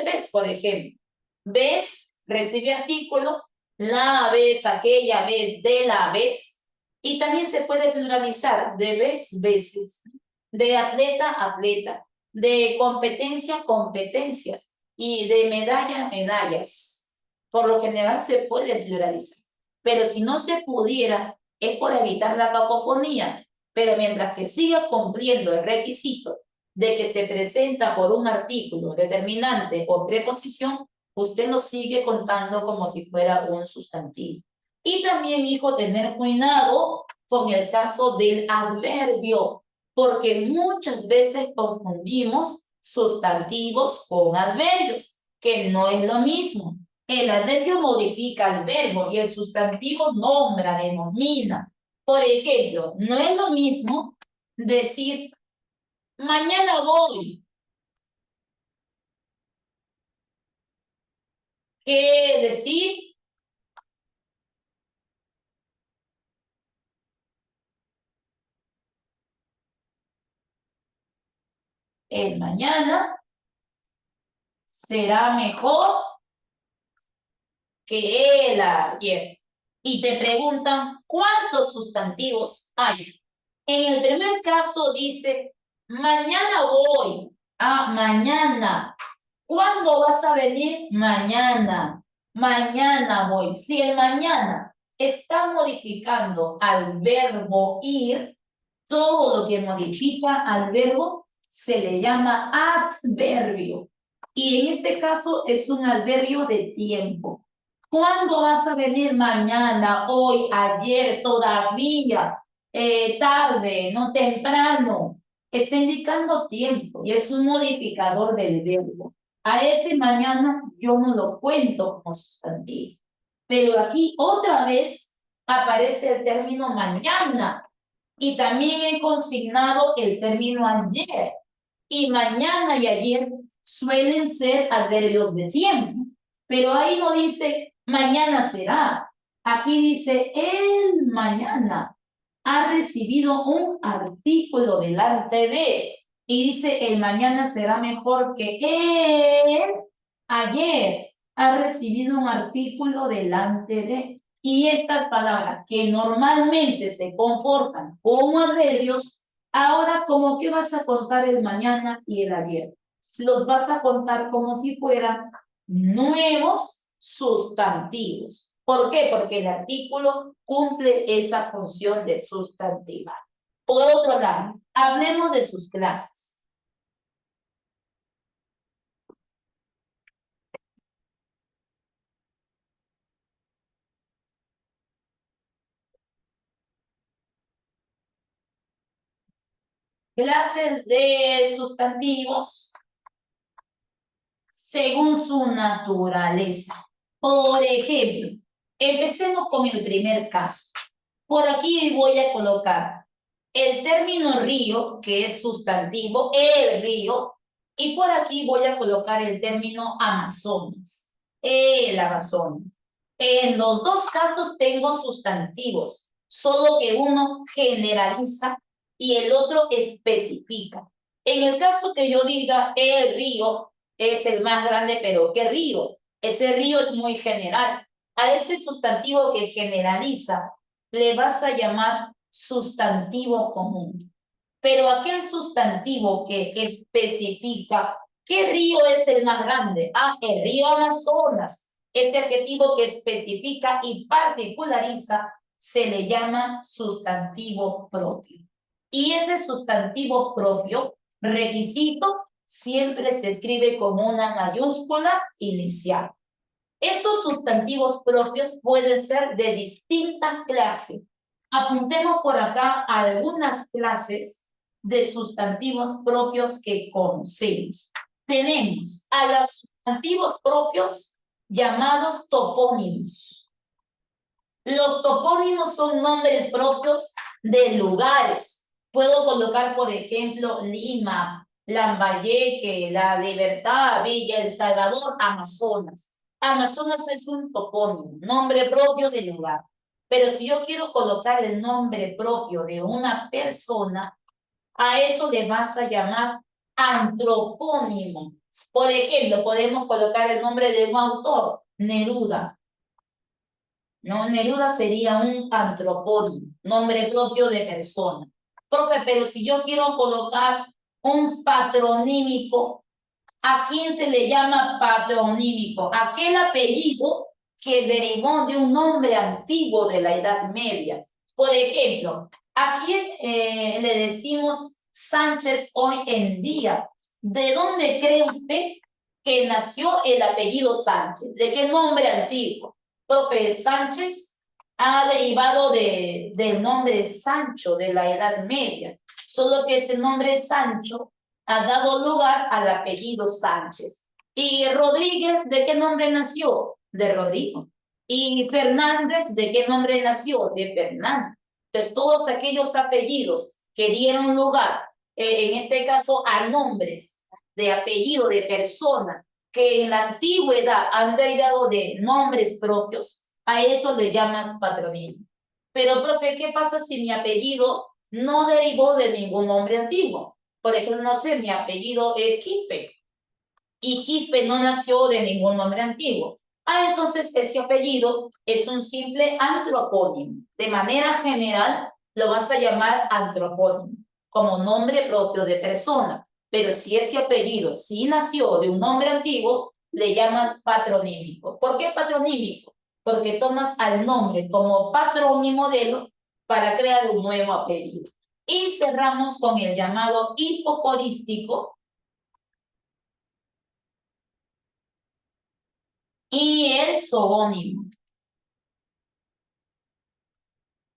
ves, por ejemplo. Ves, recibe artículo, la vez, aquella vez, de la vez, y también se puede pluralizar de vez, veces, de atleta, atleta, de competencia, competencias, y de medalla, medallas. Por lo general se puede pluralizar, pero si no se pudiera, es por evitar la cacofonía. Pero mientras que siga cumpliendo el requisito de que se presenta por un artículo determinante o preposición, usted lo sigue contando como si fuera un sustantivo. Y también, hijo, tener cuidado con el caso del adverbio, porque muchas veces confundimos sustantivos con adverbios, que no es lo mismo. El adverbio modifica el verbo y el sustantivo nombra, denomina. Por ejemplo, no es lo mismo decir mañana voy que decir el mañana será mejor que el ayer. Y te preguntan cuántos sustantivos hay. En el primer caso dice mañana voy. Ah, mañana. ¿Cuándo vas a venir? Mañana. Mañana voy. Si el mañana está modificando al verbo ir, todo lo que modifica al verbo se le llama adverbio. Y en este caso es un adverbio de tiempo. ¿Cuándo vas a venir? Mañana, hoy, ayer, todavía, tarde, no temprano. Está indicando tiempo y es un modificador del verbo. A ese mañana yo no lo cuento como sustantivo. Pero aquí otra vez aparece el término mañana. Y también he consignado el término ayer. Y mañana y ayer suelen ser adverbios de tiempo. Pero ahí no dice mañana será. Aquí dice el mañana ha recibido un artículo delante de. Y dice el mañana será mejor que el ayer ha recibido un artículo delante de. Y estas palabras que normalmente se comportan como adverbios, ahora como que vas a contar el mañana y el ayer. Los vas a contar como si fueran nuevos sustantivos. ¿Por qué? Porque el artículo cumple esa función de sustantiva. Por otro lado, hablemos de sus clases. Clases de sustantivos según su naturaleza. Por ejemplo, empecemos con el primer caso. Por aquí voy a colocar el término río, que es sustantivo, el río, y por aquí voy a colocar el término Amazonas, el Amazonas. En los dos casos tengo sustantivos, solo que uno generaliza y el otro especifica. En el caso que yo diga el río es el más grande, pero ¿qué río? Ese río es muy general. A ese sustantivo que generaliza le vas a llamar sustantivo común. Pero aquel sustantivo que especifica qué río es el más grande. Ah, el río Amazonas. Este adjetivo que especifica y particulariza se le llama sustantivo propio. Y ese sustantivo propio, requisito, siempre se escribe con una mayúscula inicial. Estos sustantivos propios pueden ser de distinta clase. Apuntemos por acá algunas clases de sustantivos propios que conocemos. Tenemos a los sustantivos propios llamados topónimos. Los topónimos son nombres propios de lugares. Puedo colocar, por ejemplo, Lima, Lambayeque, La Libertad, Villa El Salvador, Amazonas. Amazonas es un topónimo, nombre propio del lugar. Pero si yo quiero colocar el nombre propio de una persona, a eso le vas a llamar antropónimo. Por ejemplo, podemos colocar el nombre de un autor, Neruda. ¿No? Neruda sería un antropónimo, nombre propio de persona. Profe, pero si yo quiero colocar un patronímico, ¿a quién se le llama patronímico? Aquel apellido que derivó de un nombre antiguo de la Edad Media. Por ejemplo, ¿a quién le decimos Sánchez hoy en día? ¿De dónde cree usted que nació el apellido Sánchez? ¿De qué nombre antiguo? Profe, Sánchez ha derivado del nombre Sancho de la Edad Media, solo que ese nombre Sancho ha dado lugar al apellido Sánchez. ¿Y Rodríguez de qué nombre nació? De Rodrigo. ¿Y Fernández de qué nombre nació? De Fernando. Entonces, todos aquellos apellidos que dieron lugar, en este caso, a nombres de apellido de persona, que en la antigüedad han derivado de nombres propios, a eso le llamas patronímico. Pero, profe, ¿qué pasa si mi apellido no derivó de ningún nombre antiguo? Por ejemplo, no sé, mi apellido es Quispe y Quispe no nació de ningún nombre antiguo. Ah, entonces ese apellido es un simple antropónimo. De manera general, lo vas a llamar antropónimo, como nombre propio de persona. Pero si ese apellido sí nació de un nombre antiguo, le llamas patronímico. ¿Por qué patronímico? Porque tomas al nombre como patrón y modelo para crear un nuevo apellido. Y cerramos con el llamado hipocorístico y el zoónimo.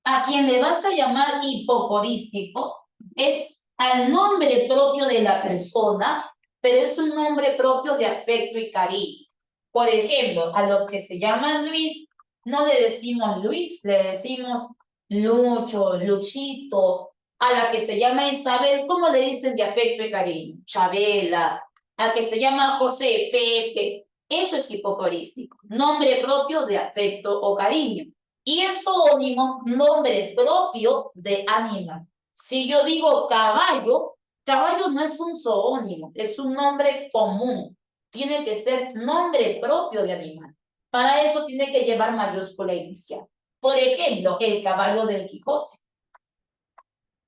A quien le vas a llamar hipocorístico es al nombre propio de la persona, pero es un nombre propio de afecto y cariño. Por ejemplo, a los que se llaman Luis, no le decimos Luis, le decimos Lucho, Luchito. A la que se llama Isabel, ¿cómo le dicen de afecto y cariño? Chabela. A que se llama José, Pepe. Eso es hipocorístico, nombre propio de afecto o cariño. Y el zoónimo, nombre propio de animal. Si yo digo caballo, caballo no es un zoónimo, es un nombre común. Tiene que ser nombre propio de animal. Para eso tiene que llevar mayúscula inicial. Por ejemplo, el caballo del Quijote.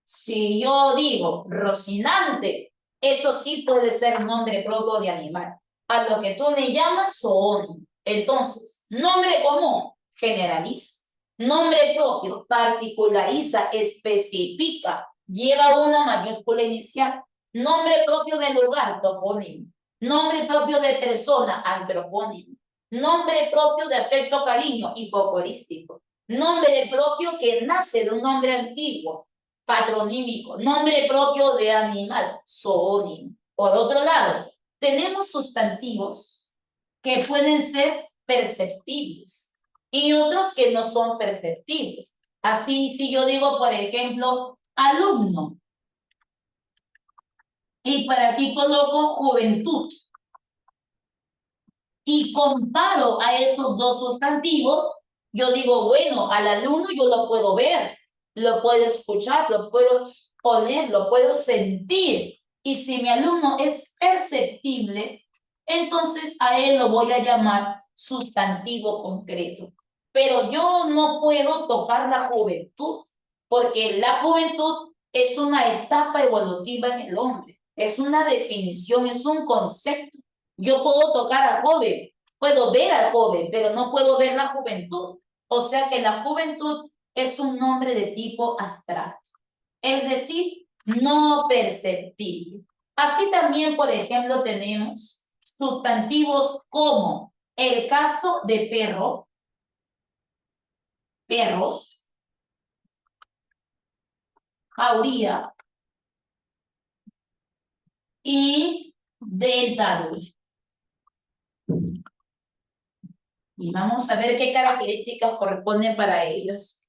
Si yo digo Rocinante, eso sí puede ser nombre propio de animal. A lo que tú le llamas zoónimo. Entonces, nombre común, generaliza. Nombre propio, particulariza, especifica, lleva una mayúscula inicial. Nombre propio de lugar, topónimo. Nombre propio de persona, antropónimo. Nombre propio de afecto, cariño, hipocorístico. Nombre propio que nace de un nombre antiguo, patronímico, nombre propio de animal, zoónimo. Por otro lado, tenemos sustantivos que pueden ser perceptibles y otros que no son perceptibles. Así, si yo digo, por ejemplo, alumno, y por aquí coloco juventud, y comparo a esos dos sustantivos, yo digo, bueno, al alumno yo lo puedo ver, lo puedo escuchar, lo puedo oler, lo puedo sentir. Y si mi alumno es perceptible, entonces a él lo voy a llamar sustantivo concreto. Pero yo no puedo tocar la juventud, porque la juventud es una etapa evolutiva en el hombre, es una definición, es un concepto. Yo puedo tocar al joven, puedo ver al joven, pero no puedo ver la juventud. O sea que la juventud es un nombre de tipo abstracto, es decir, no perceptible. Así también, por ejemplo, tenemos sustantivos como el caso de perro, perros, jauría y dentadura. Y vamos a ver qué características corresponden para ellos.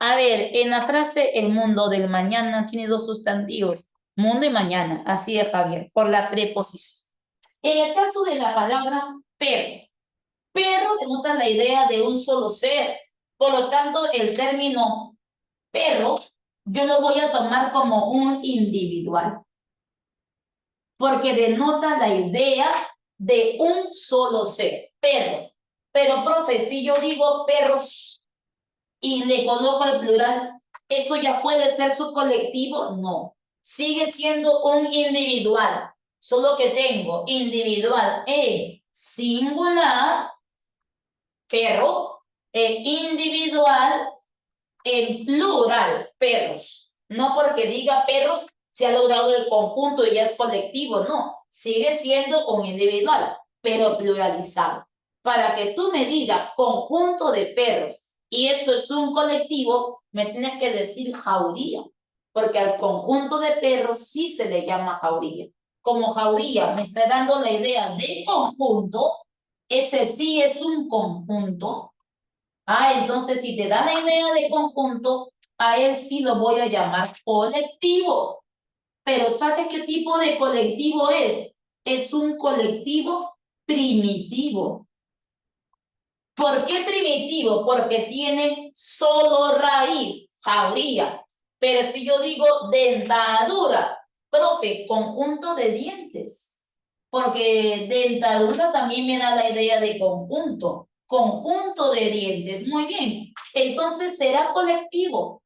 A ver, en la frase el mundo del mañana tiene dos sustantivos, mundo y mañana, así es, Javier, por la preposición. En el caso de la palabra perro, perro denota la idea de un solo ser, por lo tanto el término perro yo lo voy a tomar como un individual, porque denota la idea de un solo ser, perro. Pero, profe, si yo digo perros y le coloco el plural, ¿eso ya puede ser su colectivo? No. Sigue siendo un individual. Solo que tengo individual en singular, perro, e individual en plural, perros. No porque diga perros se ha logrado el conjunto y ya es colectivo, no. Sigue siendo un individual, pero pluralizado. Para que tú me digas conjunto de perros y esto es un colectivo, me tienes que decir jauría, porque al conjunto de perros sí se le llama jauría. Como jauría me está dando la idea de conjunto, ese sí es un conjunto. Entonces si te da la idea de conjunto, a él sí lo voy a llamar colectivo. Pero ¿sabe qué tipo de colectivo es? Es un colectivo primitivo. ¿Por qué primitivo? Porque tiene solo raíz, jauría. Pero si yo digo dentadura, profe, conjunto de dientes. Porque dentadura también me da la idea de conjunto. Conjunto de dientes. Muy bien. Entonces será colectivo.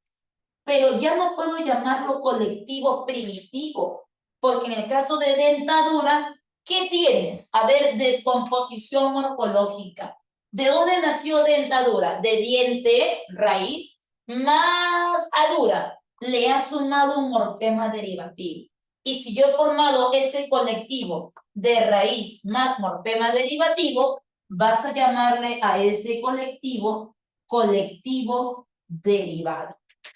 Pero ya no puedo llamarlo colectivo primitivo. Porque en el caso de dentadura, ¿qué tienes? A ver, descomposición morfológica. ¿De dónde nació dentadura? De diente, raíz, más adura. Le ha sumado un morfema derivativo. Y si yo he formado ese colectivo de raíz más morfema derivativo, vas a llamarle a ese colectivo colectivo derivado.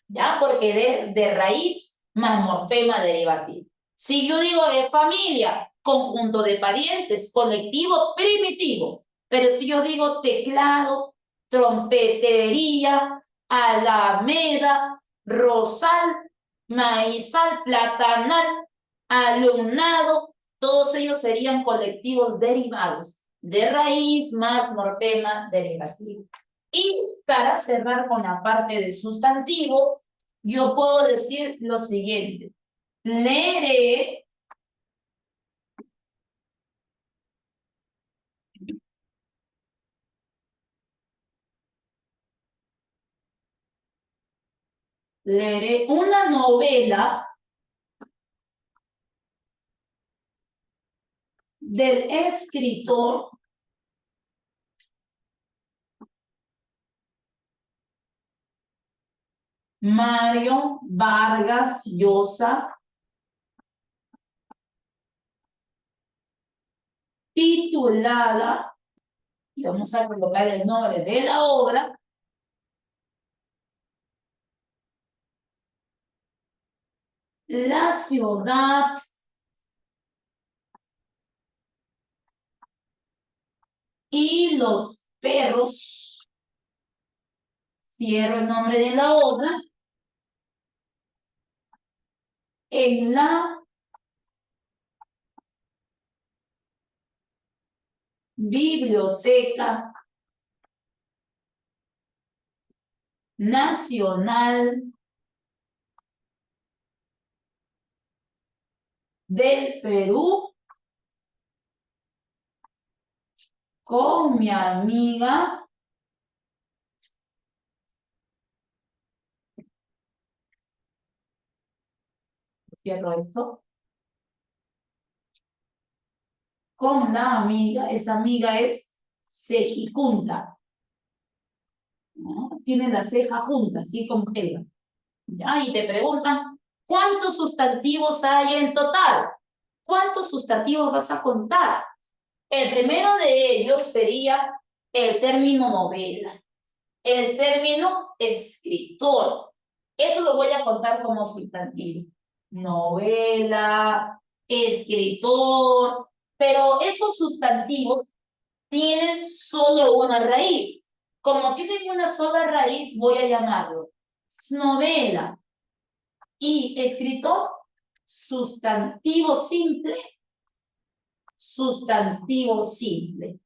¿Ya? Porque de raíz más morfema derivativo. Si yo digo de familia, conjunto de parientes, colectivo primitivo. Pero si yo digo teclado, trompetería, alameda, rosal, maizal, platanal, alumnado, todos ellos serían colectivos derivados de raíz más morfema derivativo. Y para cerrar con la parte de sustantivo, yo puedo decir lo siguiente. Leeré, leeré una novela del escritor Mario Vargas Llosa, titulada, y vamos a colocar el nombre de la obra, la ciudad y los perros. Cierro el nombre de la obra. En la Biblioteca Nacional del Perú con mi amiga cierro esto, con la amiga, esa amiga es Sejijunta, ¿no? Tiene la ceja junta, así como ella. ¿Ya? Y te preguntan, ¿cuántos sustantivos hay en total? ¿Cuántos sustantivos vas a contar? El primero de ellos sería el término novela, el término escritor. Eso lo voy a contar como sustantivo. Novela, escritor, pero esos sustantivos tienen solo una raíz. Como tienen una sola raíz, voy a llamarlo novela y escritor, sustantivo simple, sustantivo simple.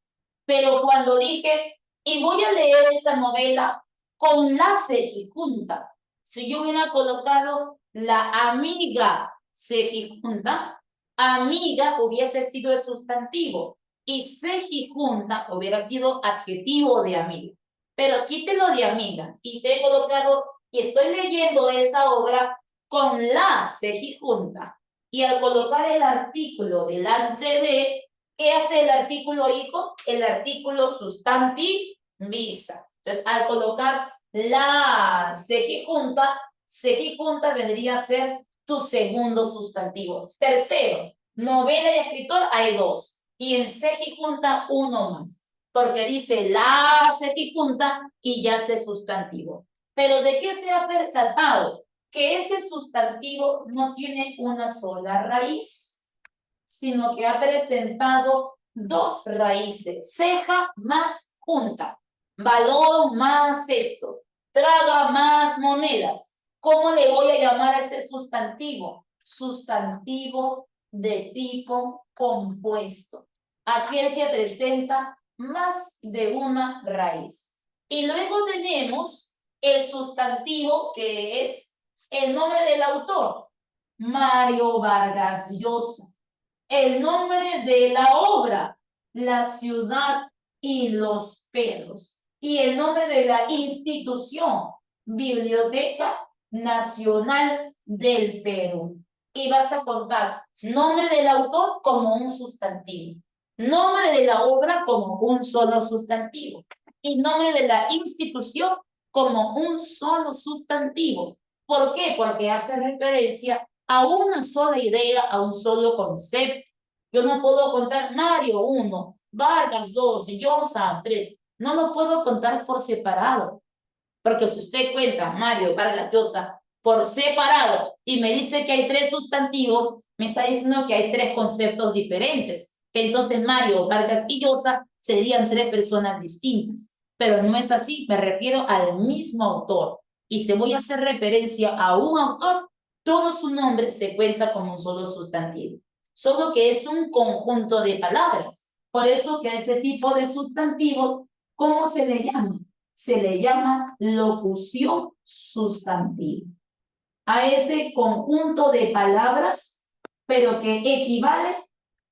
Pero cuando dije, y voy a leer esta novela con la sejijunta, si yo hubiera colocado la amiga sejijunta, amiga hubiese sido el sustantivo y sejijunta hubiera sido adjetivo de amiga. Pero quítelo de amiga y te he colocado, y estoy leyendo esa obra con la sejijunta. Y al colocar el artículo delante de, ¿qué hace el artículo hijo? El artículo sustantiviza. Entonces, al colocar la sejijunta vendría a ser tu segundo sustantivo. Tercero, novela y escritor hay dos. Y en sejijunta uno más. Porque dice la sejijunta y ya se sustantivo. Pero ¿de qué se ha percatado? Que ese sustantivo no tiene una sola raíz, sino que ha presentado dos raíces, ceja más junta, valor más esto, traga más monedas. ¿Cómo le voy a llamar a ese sustantivo? Sustantivo de tipo compuesto, aquel que presenta más de una raíz. Y luego tenemos el sustantivo que es el nombre del autor, Mario Vargas Llosa. El nombre de la obra, La ciudad y los perros. Y el nombre de la institución, Biblioteca Nacional del Perú. Y vas a contar nombre del autor como un sustantivo, nombre de la obra como un solo sustantivo y nombre de la institución como un solo sustantivo. ¿Por qué? Porque hace referencia a una sola idea, a un solo concepto. Yo no puedo contar Mario 1, Vargas 2, Llosa 3. No lo puedo contar por separado. Porque si usted cuenta Mario, Vargas, Llosa por separado y me dice que hay tres sustantivos, me está diciendo que hay tres conceptos diferentes. Entonces Mario, Vargas y Llosa serían tres personas distintas. Pero no es así, me refiero al mismo autor. Y si voy a hacer referencia a un autor, todo su nombre se cuenta como un solo sustantivo. Solo que es un conjunto de palabras. Por eso que a este tipo de sustantivos, ¿cómo se le llama? Se le llama locución sustantiva. A ese conjunto de palabras, pero que equivale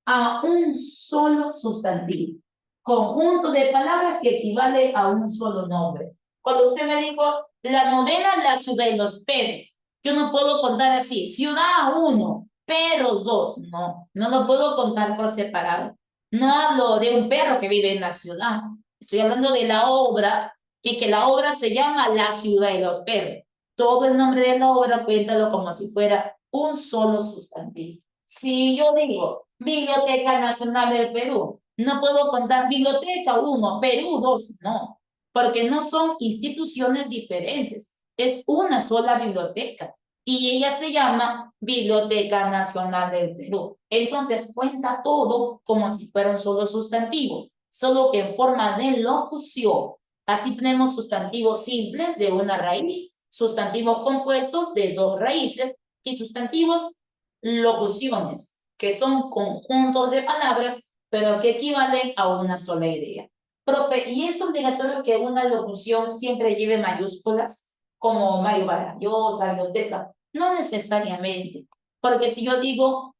a un solo sustantivo. Conjunto de palabras que equivale a un solo nombre. Cuando usted me dijo, la novela La ciudad y los perros, yo no puedo contar así, ciudad 1, perros 2, no, no lo puedo contar por separado. No hablo de un perro que vive en la ciudad, estoy hablando de la obra y que la obra se llama La ciudad y los perros. Todo el nombre de la obra cuéntalo como si fuera un solo sustantivo. Si yo digo Biblioteca Nacional del Perú, no puedo contar Biblioteca 1, Perú 2, no, porque no son instituciones diferentes, es una sola biblioteca y ella se llama Biblioteca Nacional del Perú. Entonces cuenta todo como si fuera un solo sustantivo, solo que en forma de locución. Así tenemos sustantivos simples de una raíz, sustantivos compuestos de dos raíces y sustantivos locuciones, que son conjuntos de palabras, pero que equivalen a una sola idea. Profe, ¿y es obligatorio que una locución siempre lleve mayúsculas, como Mayo Vargallosa, biblioteca? No necesariamente, porque si yo digo,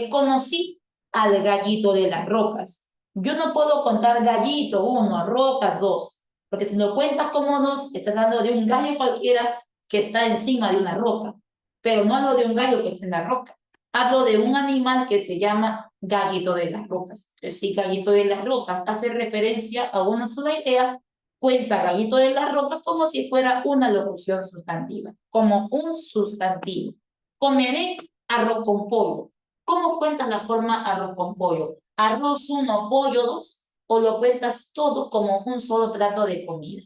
conocí al gallito de las rocas, yo no puedo contar gallito, uno, rocas, dos, porque si lo cuentas como dos, estás hablando de un gallo cualquiera que está encima de una roca, pero no hablo de un gallo que está en la roca. Hablo de un animal que se llama gallito de las rocas. Si gallito de las rocas hace referencia a una sola idea, cuenta gallito de las rocas como si fuera una locución sustantiva, como un sustantivo. Comeré arroz con pollo. ¿Cómo cuentas la forma arroz con pollo? Arroz uno, pollo dos, o lo cuentas todo como un solo plato de comida.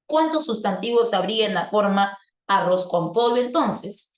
¿Cuántos sustantivos habría en la forma arroz con pollo entonces?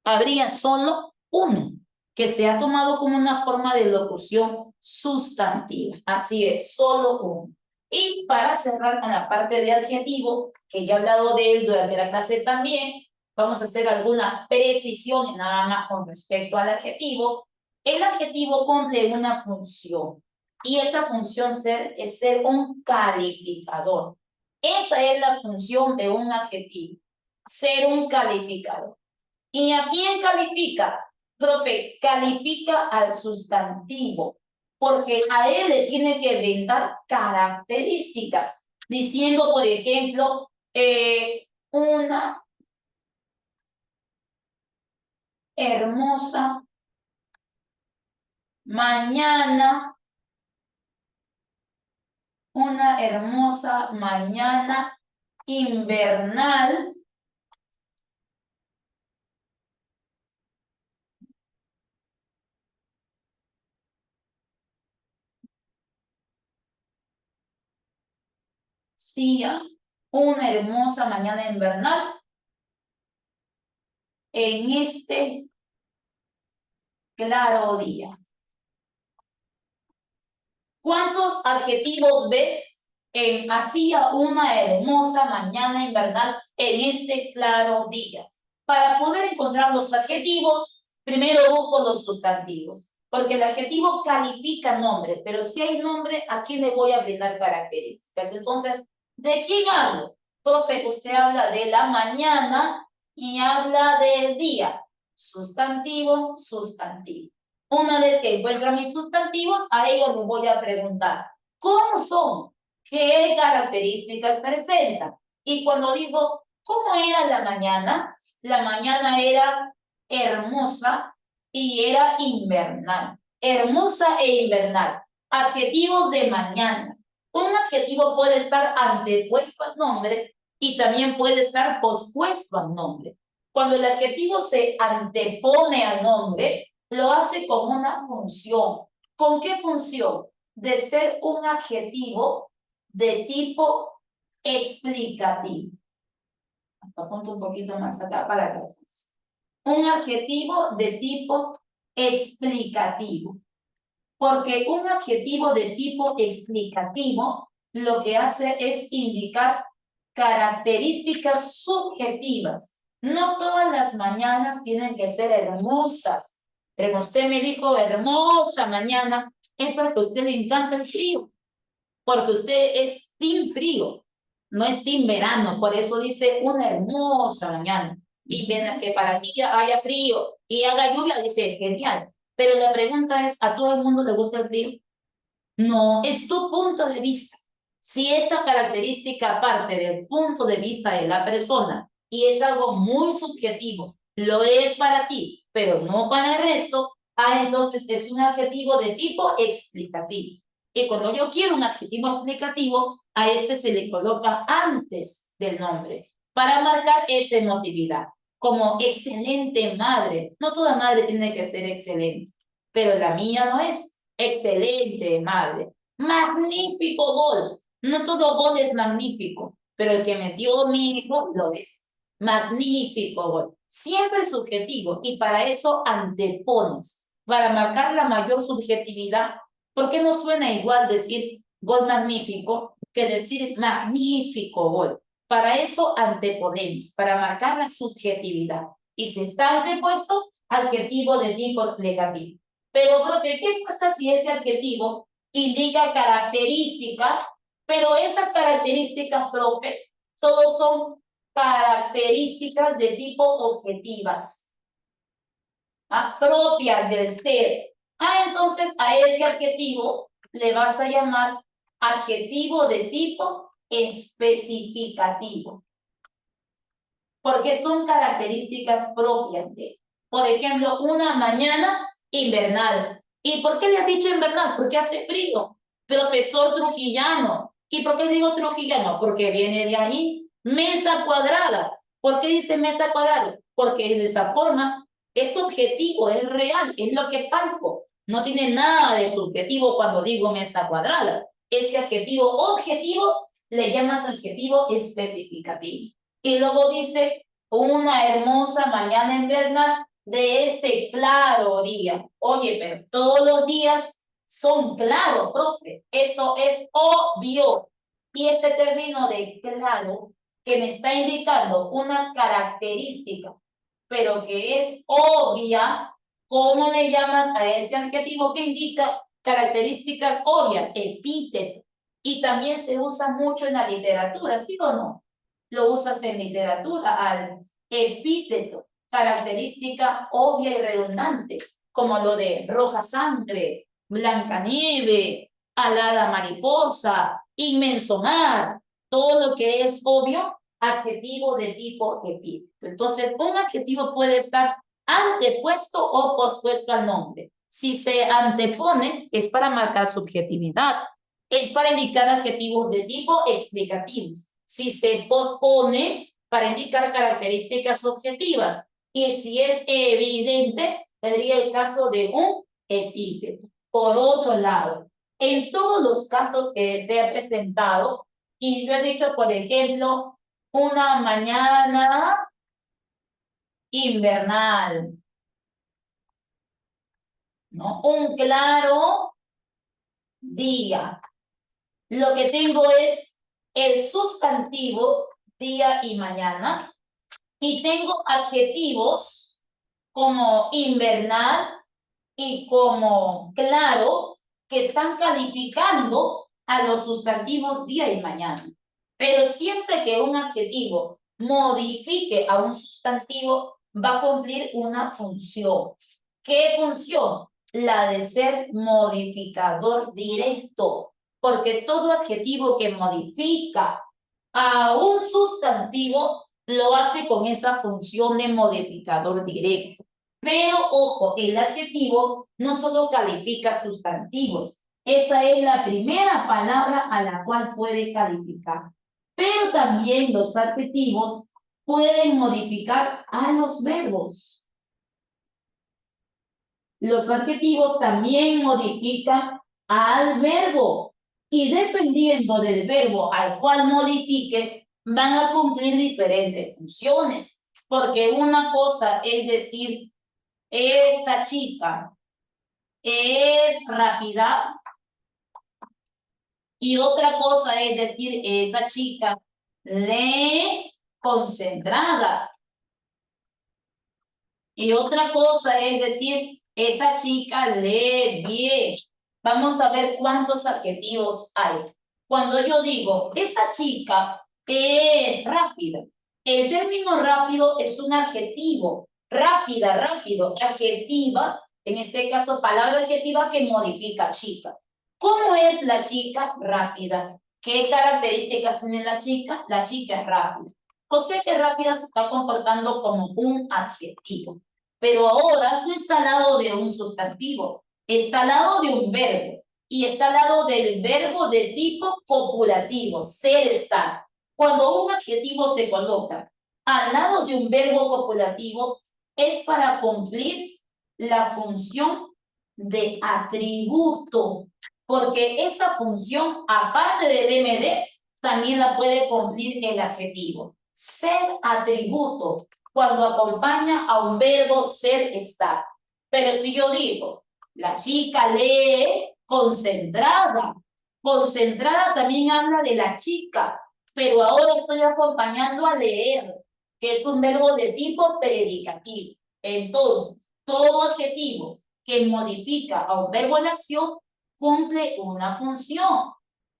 Habría solo uno, que se ha tomado como una forma de locución sustantiva. Así es, solo uno. Y para cerrar con la parte de adjetivo, que ya he hablado de él durante la clase también, vamos a hacer algunas precisiones nada más con respecto al adjetivo. El adjetivo cumple una función y esa función es ser un calificador. Esa es la función de un adjetivo, ser un calificador. ¿Y a quién califica? Profe, califica al sustantivo, porque a él le tiene que brindar características, diciendo, por ejemplo, una hermosa mañana, una hermosa mañana invernal. Sí, una hermosa mañana invernal en este claro día. ¿Cuántos adjetivos ves en hacía una hermosa mañana invernal en este claro día? Para poder encontrar los adjetivos, primero busco los sustantivos, porque el adjetivo califica nombres, pero si hay nombre, aquí le voy a brindar características. Entonces, ¿de quién hablo? Profe, usted habla de la mañana y habla del día. Sustantivo, sustantivo. Una vez que encuentro mis sustantivos, a ellos les voy a preguntar, ¿cómo son? ¿Qué características presentan? Y cuando digo, ¿cómo era la mañana? La mañana era hermosa y era invernal. Hermosa e invernal. Adjetivos de mañana. Un adjetivo puede estar antepuesto al nombre y también puede estar pospuesto al nombre. Cuando el adjetivo se antepone al nombre, lo hace con una función. ¿Con qué función? De ser un adjetivo de tipo explicativo. Apunto un poquito más acá para que alcance. Un adjetivo de tipo explicativo. Porque un adjetivo de tipo explicativo lo que hace es indicar características subjetivas. No todas las mañanas tienen que ser hermosas. Pero usted me dijo hermosa mañana, es porque a usted le encanta el frío. Porque usted es team frío, no es team verano. Por eso dice una hermosa mañana. Y mientras que para mí haya frío y haga lluvia, dice genial. Pero la pregunta es, ¿a todo el mundo le gusta el frío? No, es tu punto de vista. Si esa característica parte del punto de vista de la persona y es algo muy subjetivo, lo es para ti, pero no para el resto, entonces es un adjetivo de tipo explicativo. Y cuando yo quiero un adjetivo explicativo, a este se le coloca antes del nombre para marcar esa emotividad, como excelente madre. No toda madre tiene que ser excelente, pero la mía no es. Excelente, madre. Magnífico gol. No todo gol es magnífico, pero el que metió mi hijo lo es. Magnífico, gol. Siempre subjetivo. Y para eso antepones, para marcar la mayor subjetividad. ¿Por qué no suena igual decir gol magnífico que decir magnífico gol? Para eso anteponemos, para marcar la subjetividad. Y si está antepuesto, adjetivo de tipo explicativo. Pero, profe, ¿qué pasa si este adjetivo indica características, pero esas características, profe, solo son características de tipo objetivas, propias del ser? Entonces a ese adjetivo le vas a llamar adjetivo de tipo especificativo, porque son características propias de, por ejemplo, una mañana invernal. ¿Y por qué le has dicho invernal? Porque hace frío. Profesor trujillano. ¿Y por qué digo trujillano? Porque viene de ahí. Mesa cuadrada. ¿Por qué dice mesa cuadrada? Porque es de esa forma. Es objetivo, es real, es lo que palpo. No tiene nada de subjetivo cuando digo mesa cuadrada. Ese adjetivo objetivo le llamas adjetivo especificativo. Y luego dice, una hermosa mañana invernal de este claro día. Oye, pero todos los días son claros, profe. Eso es obvio. Y este término de claro, que me está indicando una característica, pero que es obvia, ¿cómo le llamas a ese adjetivo que indica características obvias? Epíteto. Y también se usa mucho en la literatura, ¿sí o no? Lo usas en literatura al epíteto, característica obvia y redundante, como lo de roja sangre, blanca nieve, alada mariposa, inmenso mar, todo lo que es obvio, adjetivo de tipo epíteto. Entonces, un adjetivo puede estar antepuesto o pospuesto al nombre. Si se antepone, es para marcar subjetividad, es para indicar adjetivos de tipo explicativos. Si se pospone, para indicar características objetivas. Y si es evidente, tendría el caso de un epíteto. Por otro lado, en todos los casos que te he presentado, y yo he dicho, por ejemplo, una mañana invernal, ¿no? Un claro día. Lo que tengo es el sustantivo día y mañana, y tengo adjetivos como invernal y como claro que están calificando a los sustantivos día y mañana. Pero siempre que un adjetivo modifique a un sustantivo, va a cumplir una función. ¿Qué función? La de ser modificador directo, porque todo adjetivo que modifica a un sustantivo lo hace con esa función de modificador directo. Pero, ojo, el adjetivo no solo califica sustantivos. Esa es la primera palabra a la cual puede calificar. Pero también los adjetivos pueden modificar a los verbos. Los adjetivos también modifican al verbo. Y dependiendo del verbo al cual modifique, van a cumplir diferentes funciones. Porque una cosa es decir, esta chica es rápida, y otra cosa es decir, esa chica lee concentrada. Y otra cosa es decir, esa chica lee bien. Vamos a ver cuántos adjetivos hay. Cuando yo digo, esa chica es rápida, el término rápido es un adjetivo. Rápida, rápido, adjetiva, en este caso palabra adjetiva que modifica chica. ¿Cómo es la chica? Rápida. ¿Qué características tiene la chica? La chica es rápida. O sea que rápida se está comportando como un adjetivo. Pero ahora no está al lado de un sustantivo, está al lado de un verbo. Y está al lado del verbo de tipo copulativo, ser, estar. Cuando un adjetivo se coloca al lado de un verbo copulativo, es para cumplir la función de atributo. Porque esa función, aparte del MD, también la puede cumplir el adjetivo. ser atributo cuando acompaña a un verbo ser, estar. Pero si yo digo, la chica lee concentrada. Concentrada también habla de la chica, pero ahora estoy acompañando a leer, que es un verbo de tipo predicativo. Entonces, todo adjetivo que modifica a un verbo en acción cumple una función.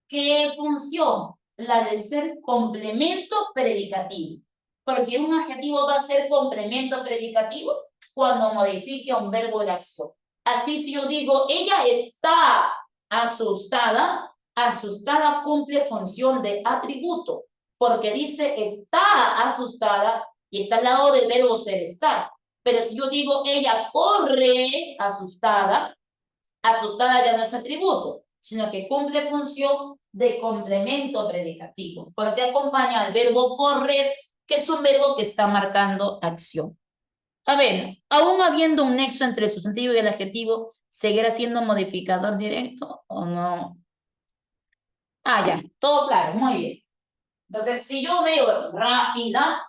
¿Qué función? La de ser complemento predicativo. Porque un adjetivo va a ser complemento predicativo cuando modifique a un verbo de acción. Así si yo digo, ella está asustada, asustada cumple función de atributo, porque dice está asustada y está al lado del verbo ser estar. Pero si yo digo, ella corre asustada, asustada ya no es atributo, sino que cumple función de complemento predicativo, porque acompaña al verbo correr, que es un verbo que está marcando acción. A ver, aún habiendo un nexo entre el sustantivo y el adjetivo, ¿seguirá siendo modificador directo o no? Ah, ya, todo claro, muy bien. Entonces, si yo veo rápida,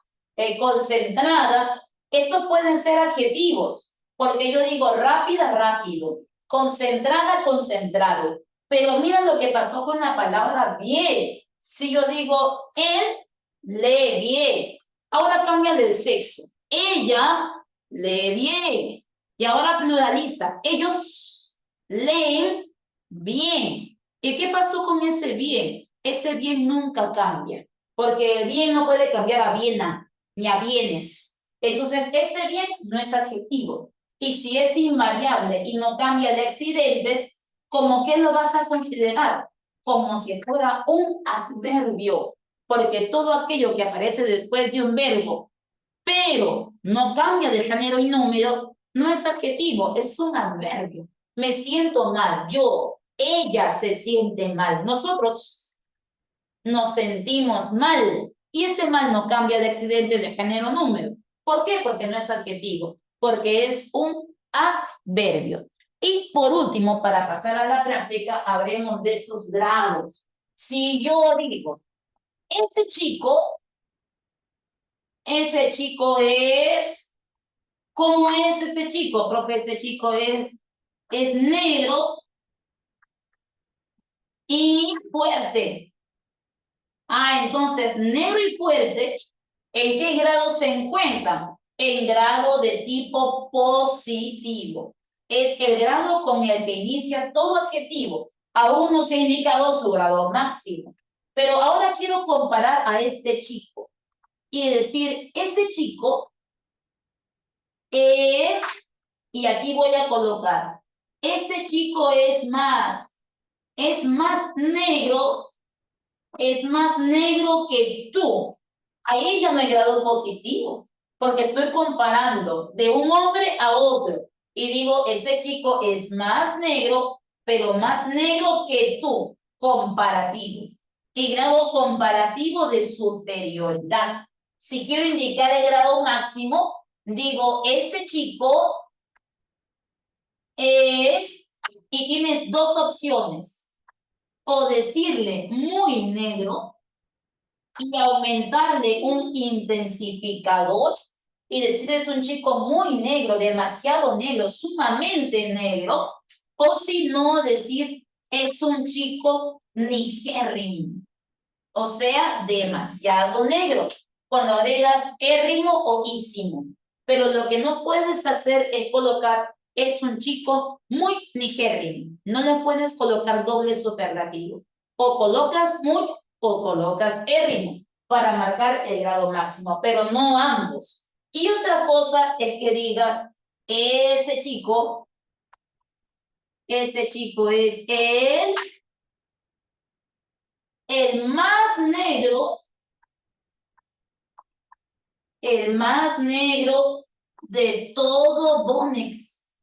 concentrada, estos pueden ser adjetivos, porque yo digo rápida, rápido, concentrada, concentrado. Pero mira lo que pasó con la palabra bien. Si yo digo, él lee bien, ahora cambia del sexo. Ella lee bien. Y ahora pluraliza. Ellos leen bien. ¿Y qué pasó con ese bien? Ese bien nunca cambia, porque el bien no puede cambiar a biena ni a bienes. Entonces, este bien no es adjetivo. Y si es invariable y no cambia de accidentes, ¿cómo qué lo vas a considerar? Como si fuera un adverbio, porque todo aquello que aparece después de un verbo, pero no cambia de género y número, no es adjetivo, es un adverbio. Me siento mal, yo, ella se siente mal, nosotros nos sentimos mal y ese mal no cambia de accidente de género o número. ¿Por qué? Porque no es adjetivo, porque es un adverbio. Y por último, para pasar a la práctica, hablemos de sus grados. Si yo digo, ese chico es, ¿cómo es este chico? Profe, este chico es negro y fuerte. Ah, entonces, negro y fuerte, ¿en qué grado se encuentran? En grado de tipo positivo. Es el grado con el que inicia todo adjetivo. Aún no se ha indicado su grado máximo. Pero ahora quiero comparar a este chico y decir, ese chico es, y aquí voy a colocar, ese chico es más negro, es más negro que tú. Ahí ya no hay grado positivo, porque estoy comparando de un hombre a otro. Y digo, ese chico es más negro, pero más negro que tú, comparativo. Y grado comparativo de superioridad. Si quiero indicar el grado máximo, digo, ese chico es, y tienes dos opciones, o decirle muy negro, y aumentarle un intensificador y decirle es un chico muy negro, demasiado negro, sumamente negro, o si no decir es un chico nigérrimo, o sea, demasiado negro, cuando agregas érrimo o ísimo. Pero lo que no puedes hacer es colocar es un chico muy nigérrimo. No le puedes colocar doble superlativo. O colocas muy o colocas érrimo para marcar el grado máximo, pero no ambos. Y otra cosa es que digas, ese chico es el más negro de todo Bonex,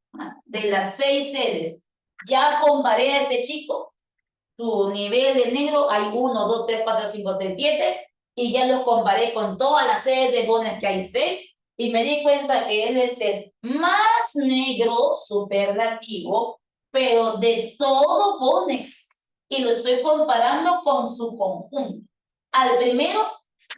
de las 6 sedes. Ya comparé a este chico, su nivel de negro, hay 1, 2, 3, 4, 5, 6, 7, y ya lo comparé con todas las sedes de Bonex que hay 6, y me di cuenta que él es el más negro superlativo, pero de todo Bonex, y lo estoy comparando con su conjunto. Al primero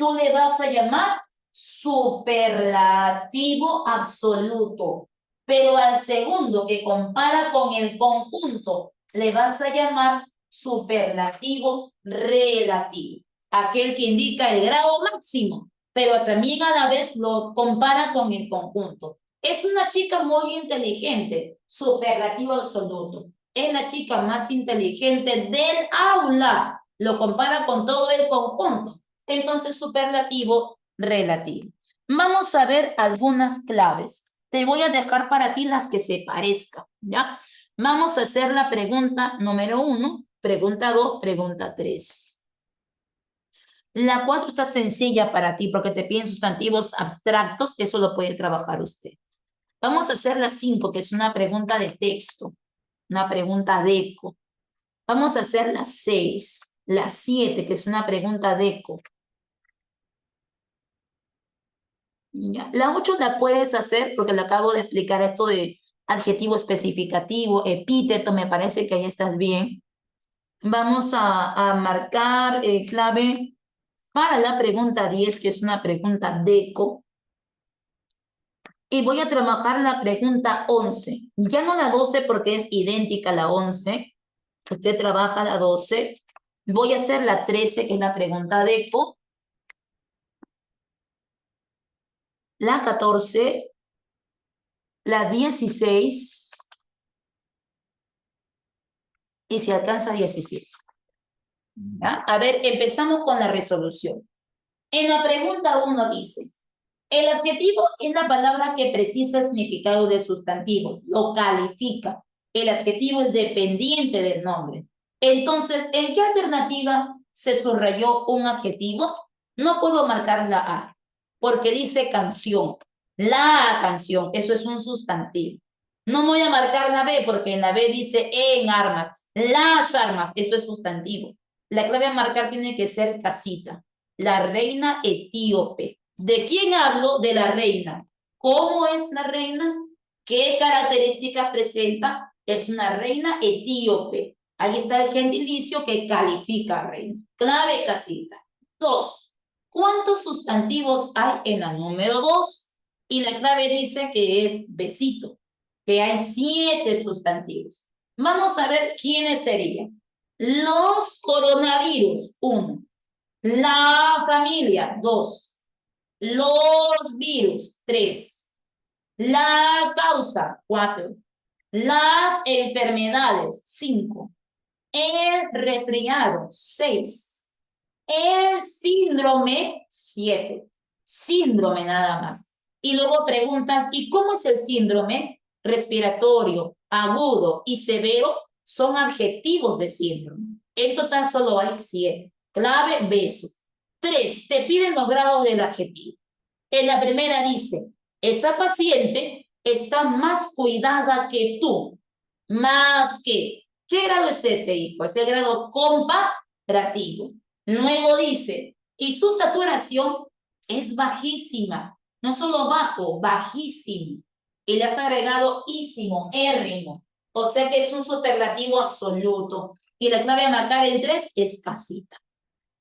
tú le vas a llamar superlativo absoluto. Pero al segundo que compara con el conjunto, le vas a llamar superlativo relativo. Aquel que indica el grado máximo, pero también a la vez lo compara con el conjunto. Es una chica muy inteligente, superlativo absoluto. Es la chica más inteligente del aula. Lo compara con todo el conjunto. Entonces, superlativo relativo. Vamos a ver algunas claves. Te voy a dejar para ti las que se parezcan, ¿ya? Vamos a hacer la pregunta número 1, pregunta 2, pregunta 3. La 4 está sencilla para ti porque te piden sustantivos abstractos, eso lo puede trabajar usted. Vamos a hacer la 5, que es una pregunta de texto, una pregunta de eco. Vamos a hacer la 6, la 7, que es una pregunta de eco. Ya. La 8 la puedes hacer porque le acabo de explicar esto de adjetivo especificativo, epíteto, me parece que ahí estás bien. Vamos a marcar clave para la pregunta 10, que es una pregunta de eco. Y voy a trabajar la pregunta 11. Ya no la 12 porque es idéntica a la 11. Usted trabaja la 12. Voy a hacer la 13, que es la pregunta de eco. La 14. La 16. Y si alcanza 17. ¿Ya? A ver, empezamos con la resolución. En la pregunta 1 dice, el adjetivo es la palabra que precisa el significado del sustantivo, lo califica. El adjetivo es dependiente del nombre. Entonces, ¿en qué alternativa se subrayó un adjetivo? No puedo marcar la A, porque dice canción. La canción, eso es un sustantivo. No voy a marcar la B, porque en la B dice en armas. Las armas, eso es sustantivo. La clave a marcar tiene que ser casita. La reina etíope. ¿De quién hablo? De la reina. ¿Cómo es la reina? ¿Qué características presenta? Es una reina etíope. Ahí está el gentilicio que califica a reina. Clave casita. 2. ¿Cuántos sustantivos hay en la número 2? Y la clave dice que es besito, que hay 7 sustantivos. Vamos a ver quiénes serían. Los coronavirus, 1. La familia, 2. Los virus, 3. La causa, 4. Las enfermedades, 5. El resfriado, 6. El síndrome, 7. Síndrome nada más. Y luego preguntas, ¿y cómo es el síndrome? Respiratorio, agudo y severo son adjetivos de síndrome. En total solo hay 7. Clave, beso. 3. Te piden los grados del adjetivo. En la primera dice, esa paciente está más cuidada que tú. Más que. ¿Qué grado es ese, hijo? Es el grado comparativo. Luego dice, y su saturación es bajísima. No solo bajo, bajísimo. Y le has agregado ísimo, érrimo. O sea que es un superlativo absoluto. Y la clave a marcar en 3 es casita.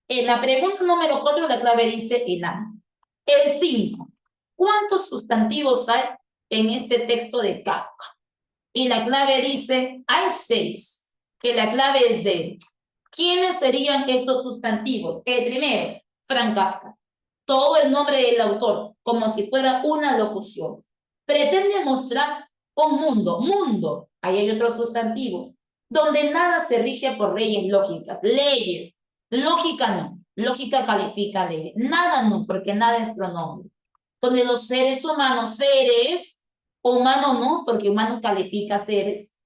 En la pregunta número 4 la clave dice enano. El 5. ¿Cuántos sustantivos hay en este texto de Kafka? Y la clave dice, hay 6. Que la clave es de, ¿quiénes serían esos sustantivos? El primero, Franz Kafka. Todo el nombre del autor, como si fuera una locución. Pretende mostrar un mundo, ahí hay otro sustantivo, donde nada se rige por leyes lógicas, leyes. Lógica no, lógica califica leyes. Nada no, porque nada es pronombre. Donde los seres humanos, seres, humano no, porque humano califica seres,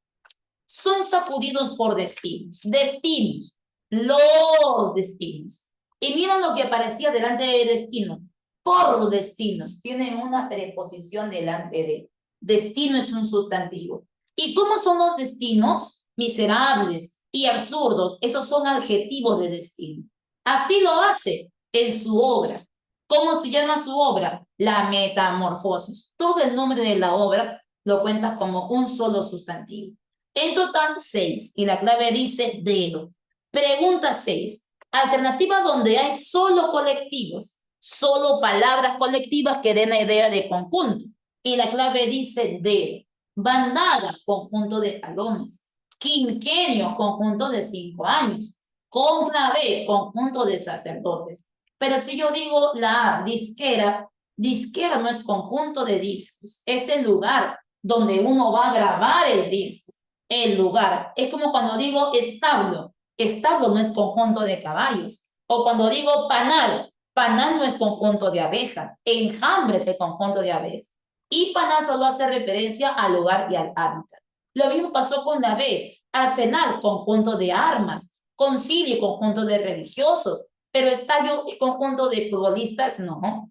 son sacudidos por destinos. Destinos, los destinos. Y miren lo que aparecía delante de destino. Por destinos. Tienen una preposición delante de. Destino es un sustantivo. ¿Y cómo son los destinos? Miserables y absurdos. Esos son adjetivos de destino. Así lo hace en su obra. ¿Cómo se llama su obra? La Metamorfosis. Todo el nombre de la obra lo cuenta como un solo sustantivo. En total, 6. Y la clave dice dedo. Pregunta 6. Alternativa donde hay solo colectivos. Solo palabras colectivas que den la idea de conjunto. Y la clave dice de bandada, conjunto de palomas. Quinquenio, conjunto de 5 años. Conclave, conjunto de sacerdotes. Pero si yo digo la disquera, disquera no es conjunto de discos, es el lugar donde uno va a grabar el disco. El lugar. Es como cuando digo establo. Establo no es conjunto de caballos. O cuando digo panal. Panal no es conjunto de abejas. Enjambre es el conjunto de abejas. Y panal solo hace referencia al lugar y al hábitat. Lo mismo pasó con la B. Arsenal, conjunto de armas. Concilio, conjunto de religiosos. Pero estadio es conjunto de futbolistas, no.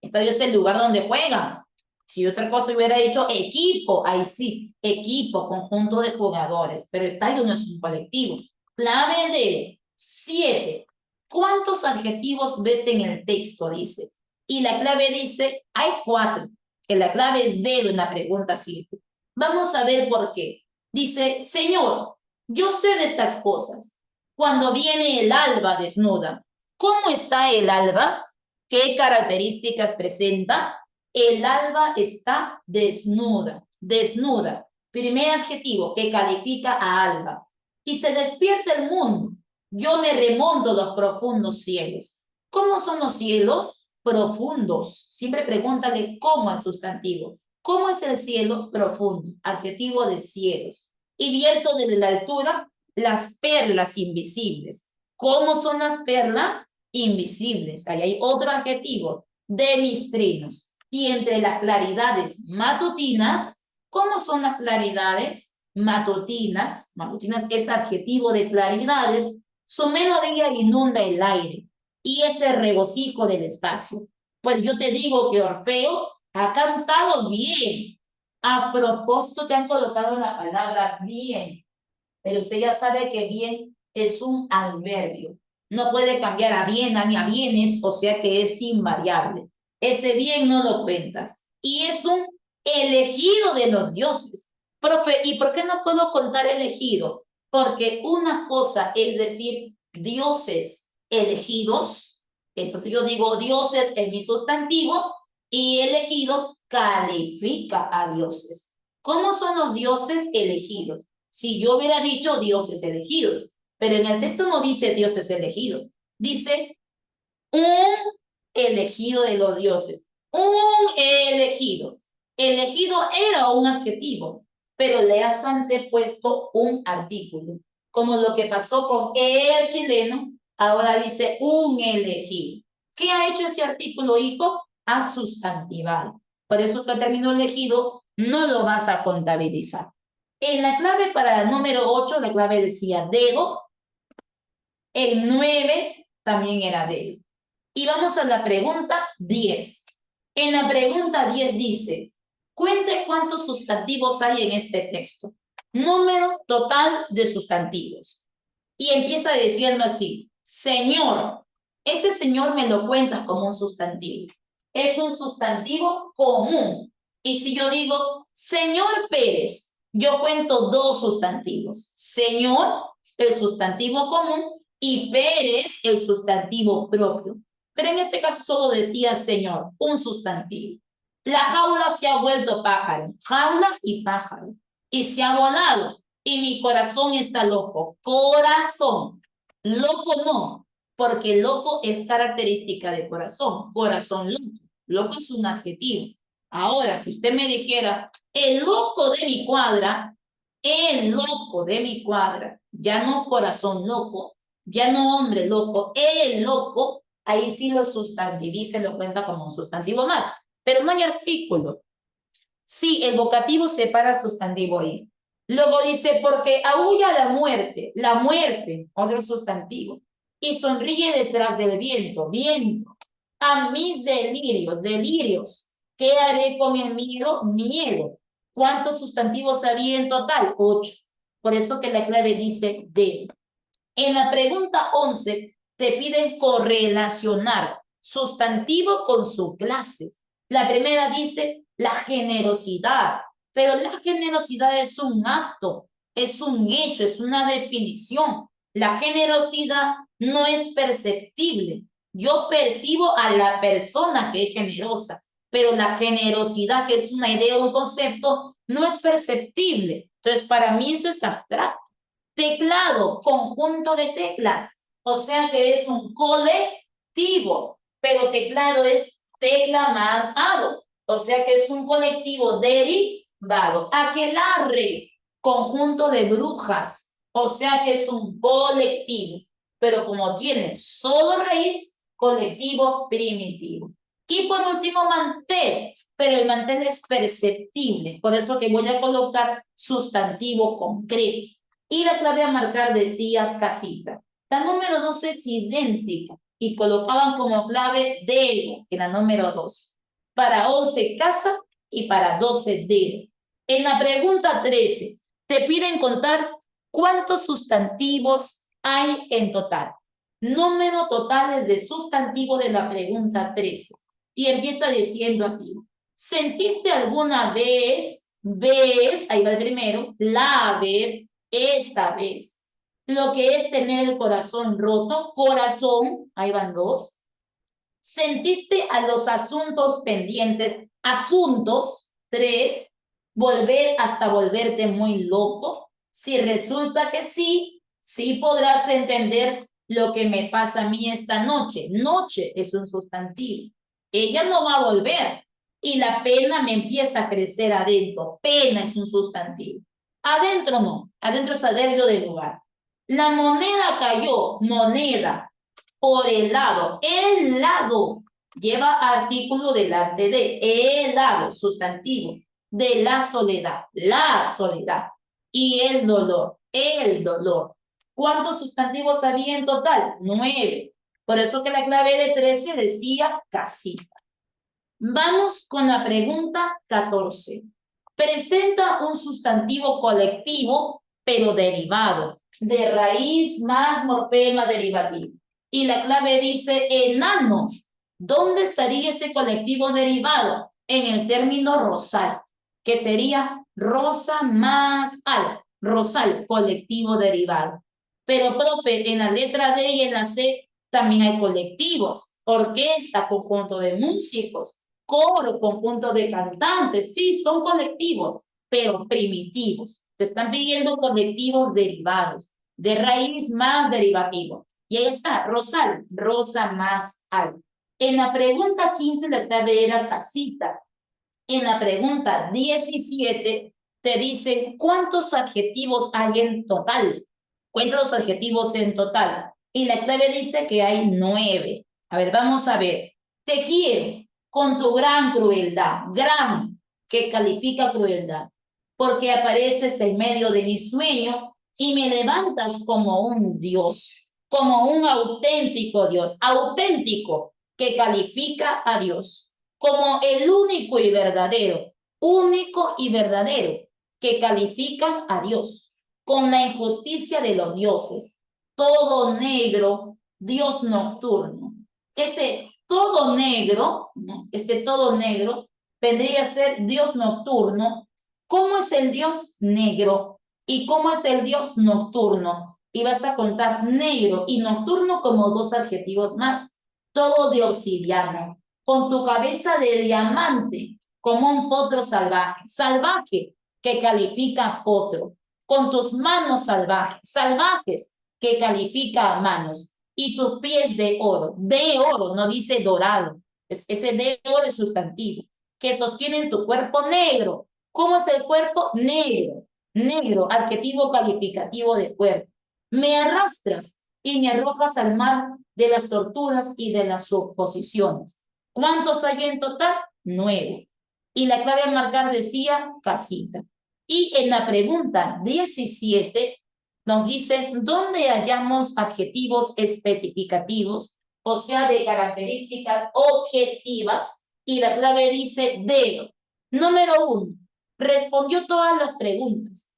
Estadio es el lugar donde juegan. Si otra cosa hubiera dicho equipo, ahí sí, equipo, conjunto de jugadores, pero estadio no es un colectivo. Clave de 7. ¿Cuántos adjetivos ves en el texto? Dice. Y la clave dice, hay 4, que la clave es dedo en la pregunta 7. Vamos a ver por qué. Dice, Señor, yo sé de estas cosas. Cuando viene el alba desnuda, ¿cómo está el alba? ¿Qué características presenta? El alba está desnuda, desnuda. Primer adjetivo que califica a alba. Y se despierta el mundo. Yo me remonto a los profundos cielos. ¿Cómo son los cielos? Profundos. Siempre pregúntale cómo al sustantivo. ¿Cómo es el cielo? Profundo. Adjetivo de cielos. Y viento desde la altura, las perlas invisibles. ¿Cómo son las perlas? Invisibles. Ahí hay otro adjetivo, de mis trinos. Y entre las claridades matutinas, ¿cómo son las claridades matutinas? Matutinas es adjetivo de claridades. Su melodía inunda el aire y ese regocijo del espacio. Pues yo te digo que Orfeo ha cantado bien. A propósito, te han colocado la palabra bien, pero usted ya sabe que bien es un adverbio. No puede cambiar a bien ni a bienes, o sea que es invariable. Ese bien no lo cuentas. Y es un elegido de los dioses. Profe, ¿y por qué no puedo contar elegido? Porque una cosa es decir dioses elegidos, entonces yo digo dioses en mi sustantivo y elegidos califica a dioses. ¿Cómo son los dioses elegidos? Si yo hubiera dicho dioses elegidos, pero en el texto no dice dioses elegidos, dice un elegido de los dioses, un elegido. Elegido era un adjetivo, pero le has antepuesto un artículo, como lo que pasó con el chileno, ahora dice un elegido. ¿Qué ha hecho ese artículo, hijo? Ha sustantivado. Por eso que el término elegido no lo vas a contabilizar. En la clave para el número 8, la clave decía dedo. El 9 también era dedo. Y vamos a la pregunta 10. En la pregunta 10 dice, cuente cuántos sustantivos hay en este texto. Número total de sustantivos. Y empieza diciendo así, señor. Ese señor me lo cuentas como un sustantivo. Es un sustantivo común. Y si yo digo, señor Pérez, yo cuento 2 sustantivos. Señor, el sustantivo común, y Pérez, el sustantivo propio. Pero en este caso solo decía señor, un sustantivo. La jaula se ha vuelto pájaro, jaula y pájaro. Y se ha volado, y mi corazón está loco. Corazón, loco no, porque loco es característica de corazón. Corazón loco, loco es un adjetivo. Ahora, si usted me dijera, el loco de mi cuadra, el loco de mi cuadra, ya no corazón loco, ya no hombre loco, el loco, ahí sí lo sustantiviza, lo cuenta como un sustantivo más, pero no hay artículo. Sí, el vocativo separa sustantivo ahí. Luego dice, porque aúlla la muerte, otro sustantivo, y sonríe detrás del viento, viento. A mis delirios, delirios. ¿Qué haré con el miedo? Miedo. ¿Cuántos sustantivos había en total? 8. Por eso que la clave dice de. En la pregunta 11 te piden correlacionar sustantivo con su clase. La primera dice la generosidad, pero la generosidad es un acto, es un hecho, es una definición. La generosidad no es perceptible. Yo percibo a la persona que es generosa, pero la generosidad, que es una idea o un concepto, no es perceptible. Entonces, para mí eso es abstracto. Teclado, conjunto de teclas, o sea que es un colectivo, pero teclado es tecla más ado, o sea que es un colectivo derivado. Aquelarre, conjunto de brujas, o sea que es un colectivo, pero como tiene solo raíz, colectivo primitivo. Y por último, mantel, pero el mantel es perceptible, por eso que voy a colocar sustantivo concreto. Y la clave a marcar decía casita. La número 2 es idéntica y colocaban como clave dedo en la número 2. Para 11 casa y para 12 dedo. En la pregunta 13 te piden contar cuántos sustantivos hay en total. Número totales de sustantivos de la pregunta 13. Y empieza diciendo así. ¿Sentiste alguna vez, ahí va el primero, la vez, esta vez, lo que es tener el corazón roto? Corazón, ahí van dos. ¿Sentiste a los asuntos pendientes? Asuntos, tres. Volver hasta volverte muy loco. Si resulta que sí, sí podrás entender lo que me pasa a mí esta noche. Noche es un sustantivo. Ella no va a volver. Y la pena me empieza a crecer adentro. Pena es un sustantivo. Adentro no. Adentro es adentro del lugar. La moneda cayó. Moneda. Por el lado. El lado lleva artículo delante de. El lado, sustantivo. De la soledad. La soledad. Y el dolor. El dolor. ¿Cuántos sustantivos había en total? 9. Por eso que la clave de 13 decía casita. Vamos con la pregunta 14. Presenta un sustantivo colectivo, pero derivado, de raíz más morfema derivativo. Y la clave dice enano. ¿Dónde estaría ese colectivo derivado? En el término rosal, que sería rosa más al. Rosal, colectivo derivado. Pero, profe, en la letra D y en la C también hay colectivos. Orquesta, conjunto de músicos. Coro, conjunto de cantantes. Sí, son colectivos, pero primitivos. Se están pidiendo colectivos derivados, de raíz más derivativo. Y ahí está, rosal, rosa más al. En la pregunta 15 la clave era casita. En la pregunta 17 te dicen cuántos adjetivos hay en total. Cuenta los adjetivos en total. Y la clave dice que hay 9. A ver, vamos a ver. Te quiero con tu gran crueldad. Gran, que califica crueldad. Porque apareces en medio de mi sueño y me levantas como un Dios. Como un auténtico Dios. Auténtico, que califica a Dios como el único y verdadero, que califica a Dios, con la injusticia de los dioses, todo negro, Dios nocturno. Ese todo negro, todo negro, vendría a ser Dios nocturno. ¿Cómo es el Dios negro? ¿Y cómo es el Dios nocturno? Y vas a contar negro y nocturno como dos adjetivos más, todo de obsidiana, con tu cabeza de diamante, como un potro salvaje, salvaje, que califica potro, con tus manos salvajes, salvajes, que califica a manos, y tus pies de oro, no dice dorado, ese de oro es sustantivo, que sostienen tu cuerpo negro. ¿Cómo es el cuerpo? Negro, negro, adjetivo calificativo de cuerpo. Me arrastras y me arrojas al mar de las torturas y de las suposiciones. ¿Cuántos hay en total? 9. Y la clave a marcar decía casita. Y en la pregunta 17 nos dice dónde hallamos adjetivos especificativos, o sea, de características objetivas, y la clave dice dedo. Número 1. Respondió todas las preguntas.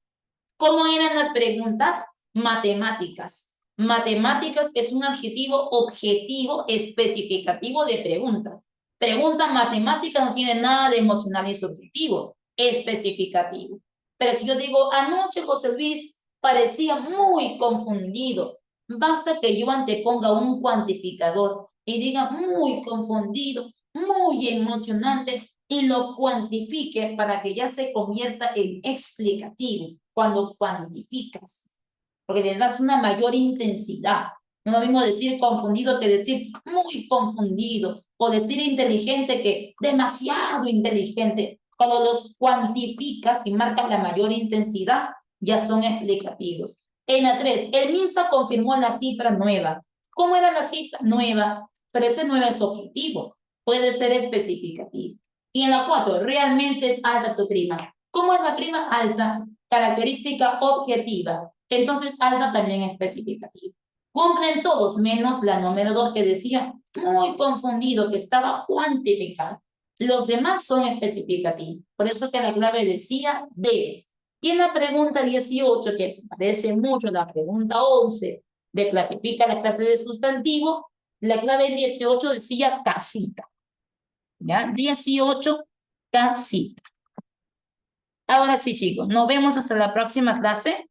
¿Cómo eran las preguntas? Matemáticas. Matemáticas es un adjetivo objetivo especificativo de preguntas. Pregunta matemática no tiene nada de emocional y subjetivo, especificativo. Pero si yo digo, anoche José Luis parecía muy confundido, basta que yo anteponga un cuantificador y diga muy confundido, muy emocionante y lo cuantifique para que ya se convierta en explicativo cuando cuantificas, porque les das una mayor intensidad. No es lo mismo decir confundido que decir muy confundido o decir inteligente que demasiado inteligente. Cuando los cuantificas y marcas la mayor intensidad, ya son explicativos. En la 3, el MINSA confirmó la cifra nueva. ¿Cómo era la cifra? Nueva, pero ese nueva es objetivo, puede ser especificativo. Y en la 4, realmente es alta tu prima. ¿Cómo es la prima? Alta, característica objetiva. Entonces, alta también es especificativa. Cumplen todos, menos la número 2 que decía, muy confundido, que estaba cuantificado. Los demás son especificativos. Por eso que la clave decía debe. Y en la pregunta 18, que se parece mucho a la pregunta 11, de clasifica la clase de sustantivo, la clave 18 decía casita. ¿Ya? 18, casita. Ahora sí, chicos, nos vemos hasta la próxima clase.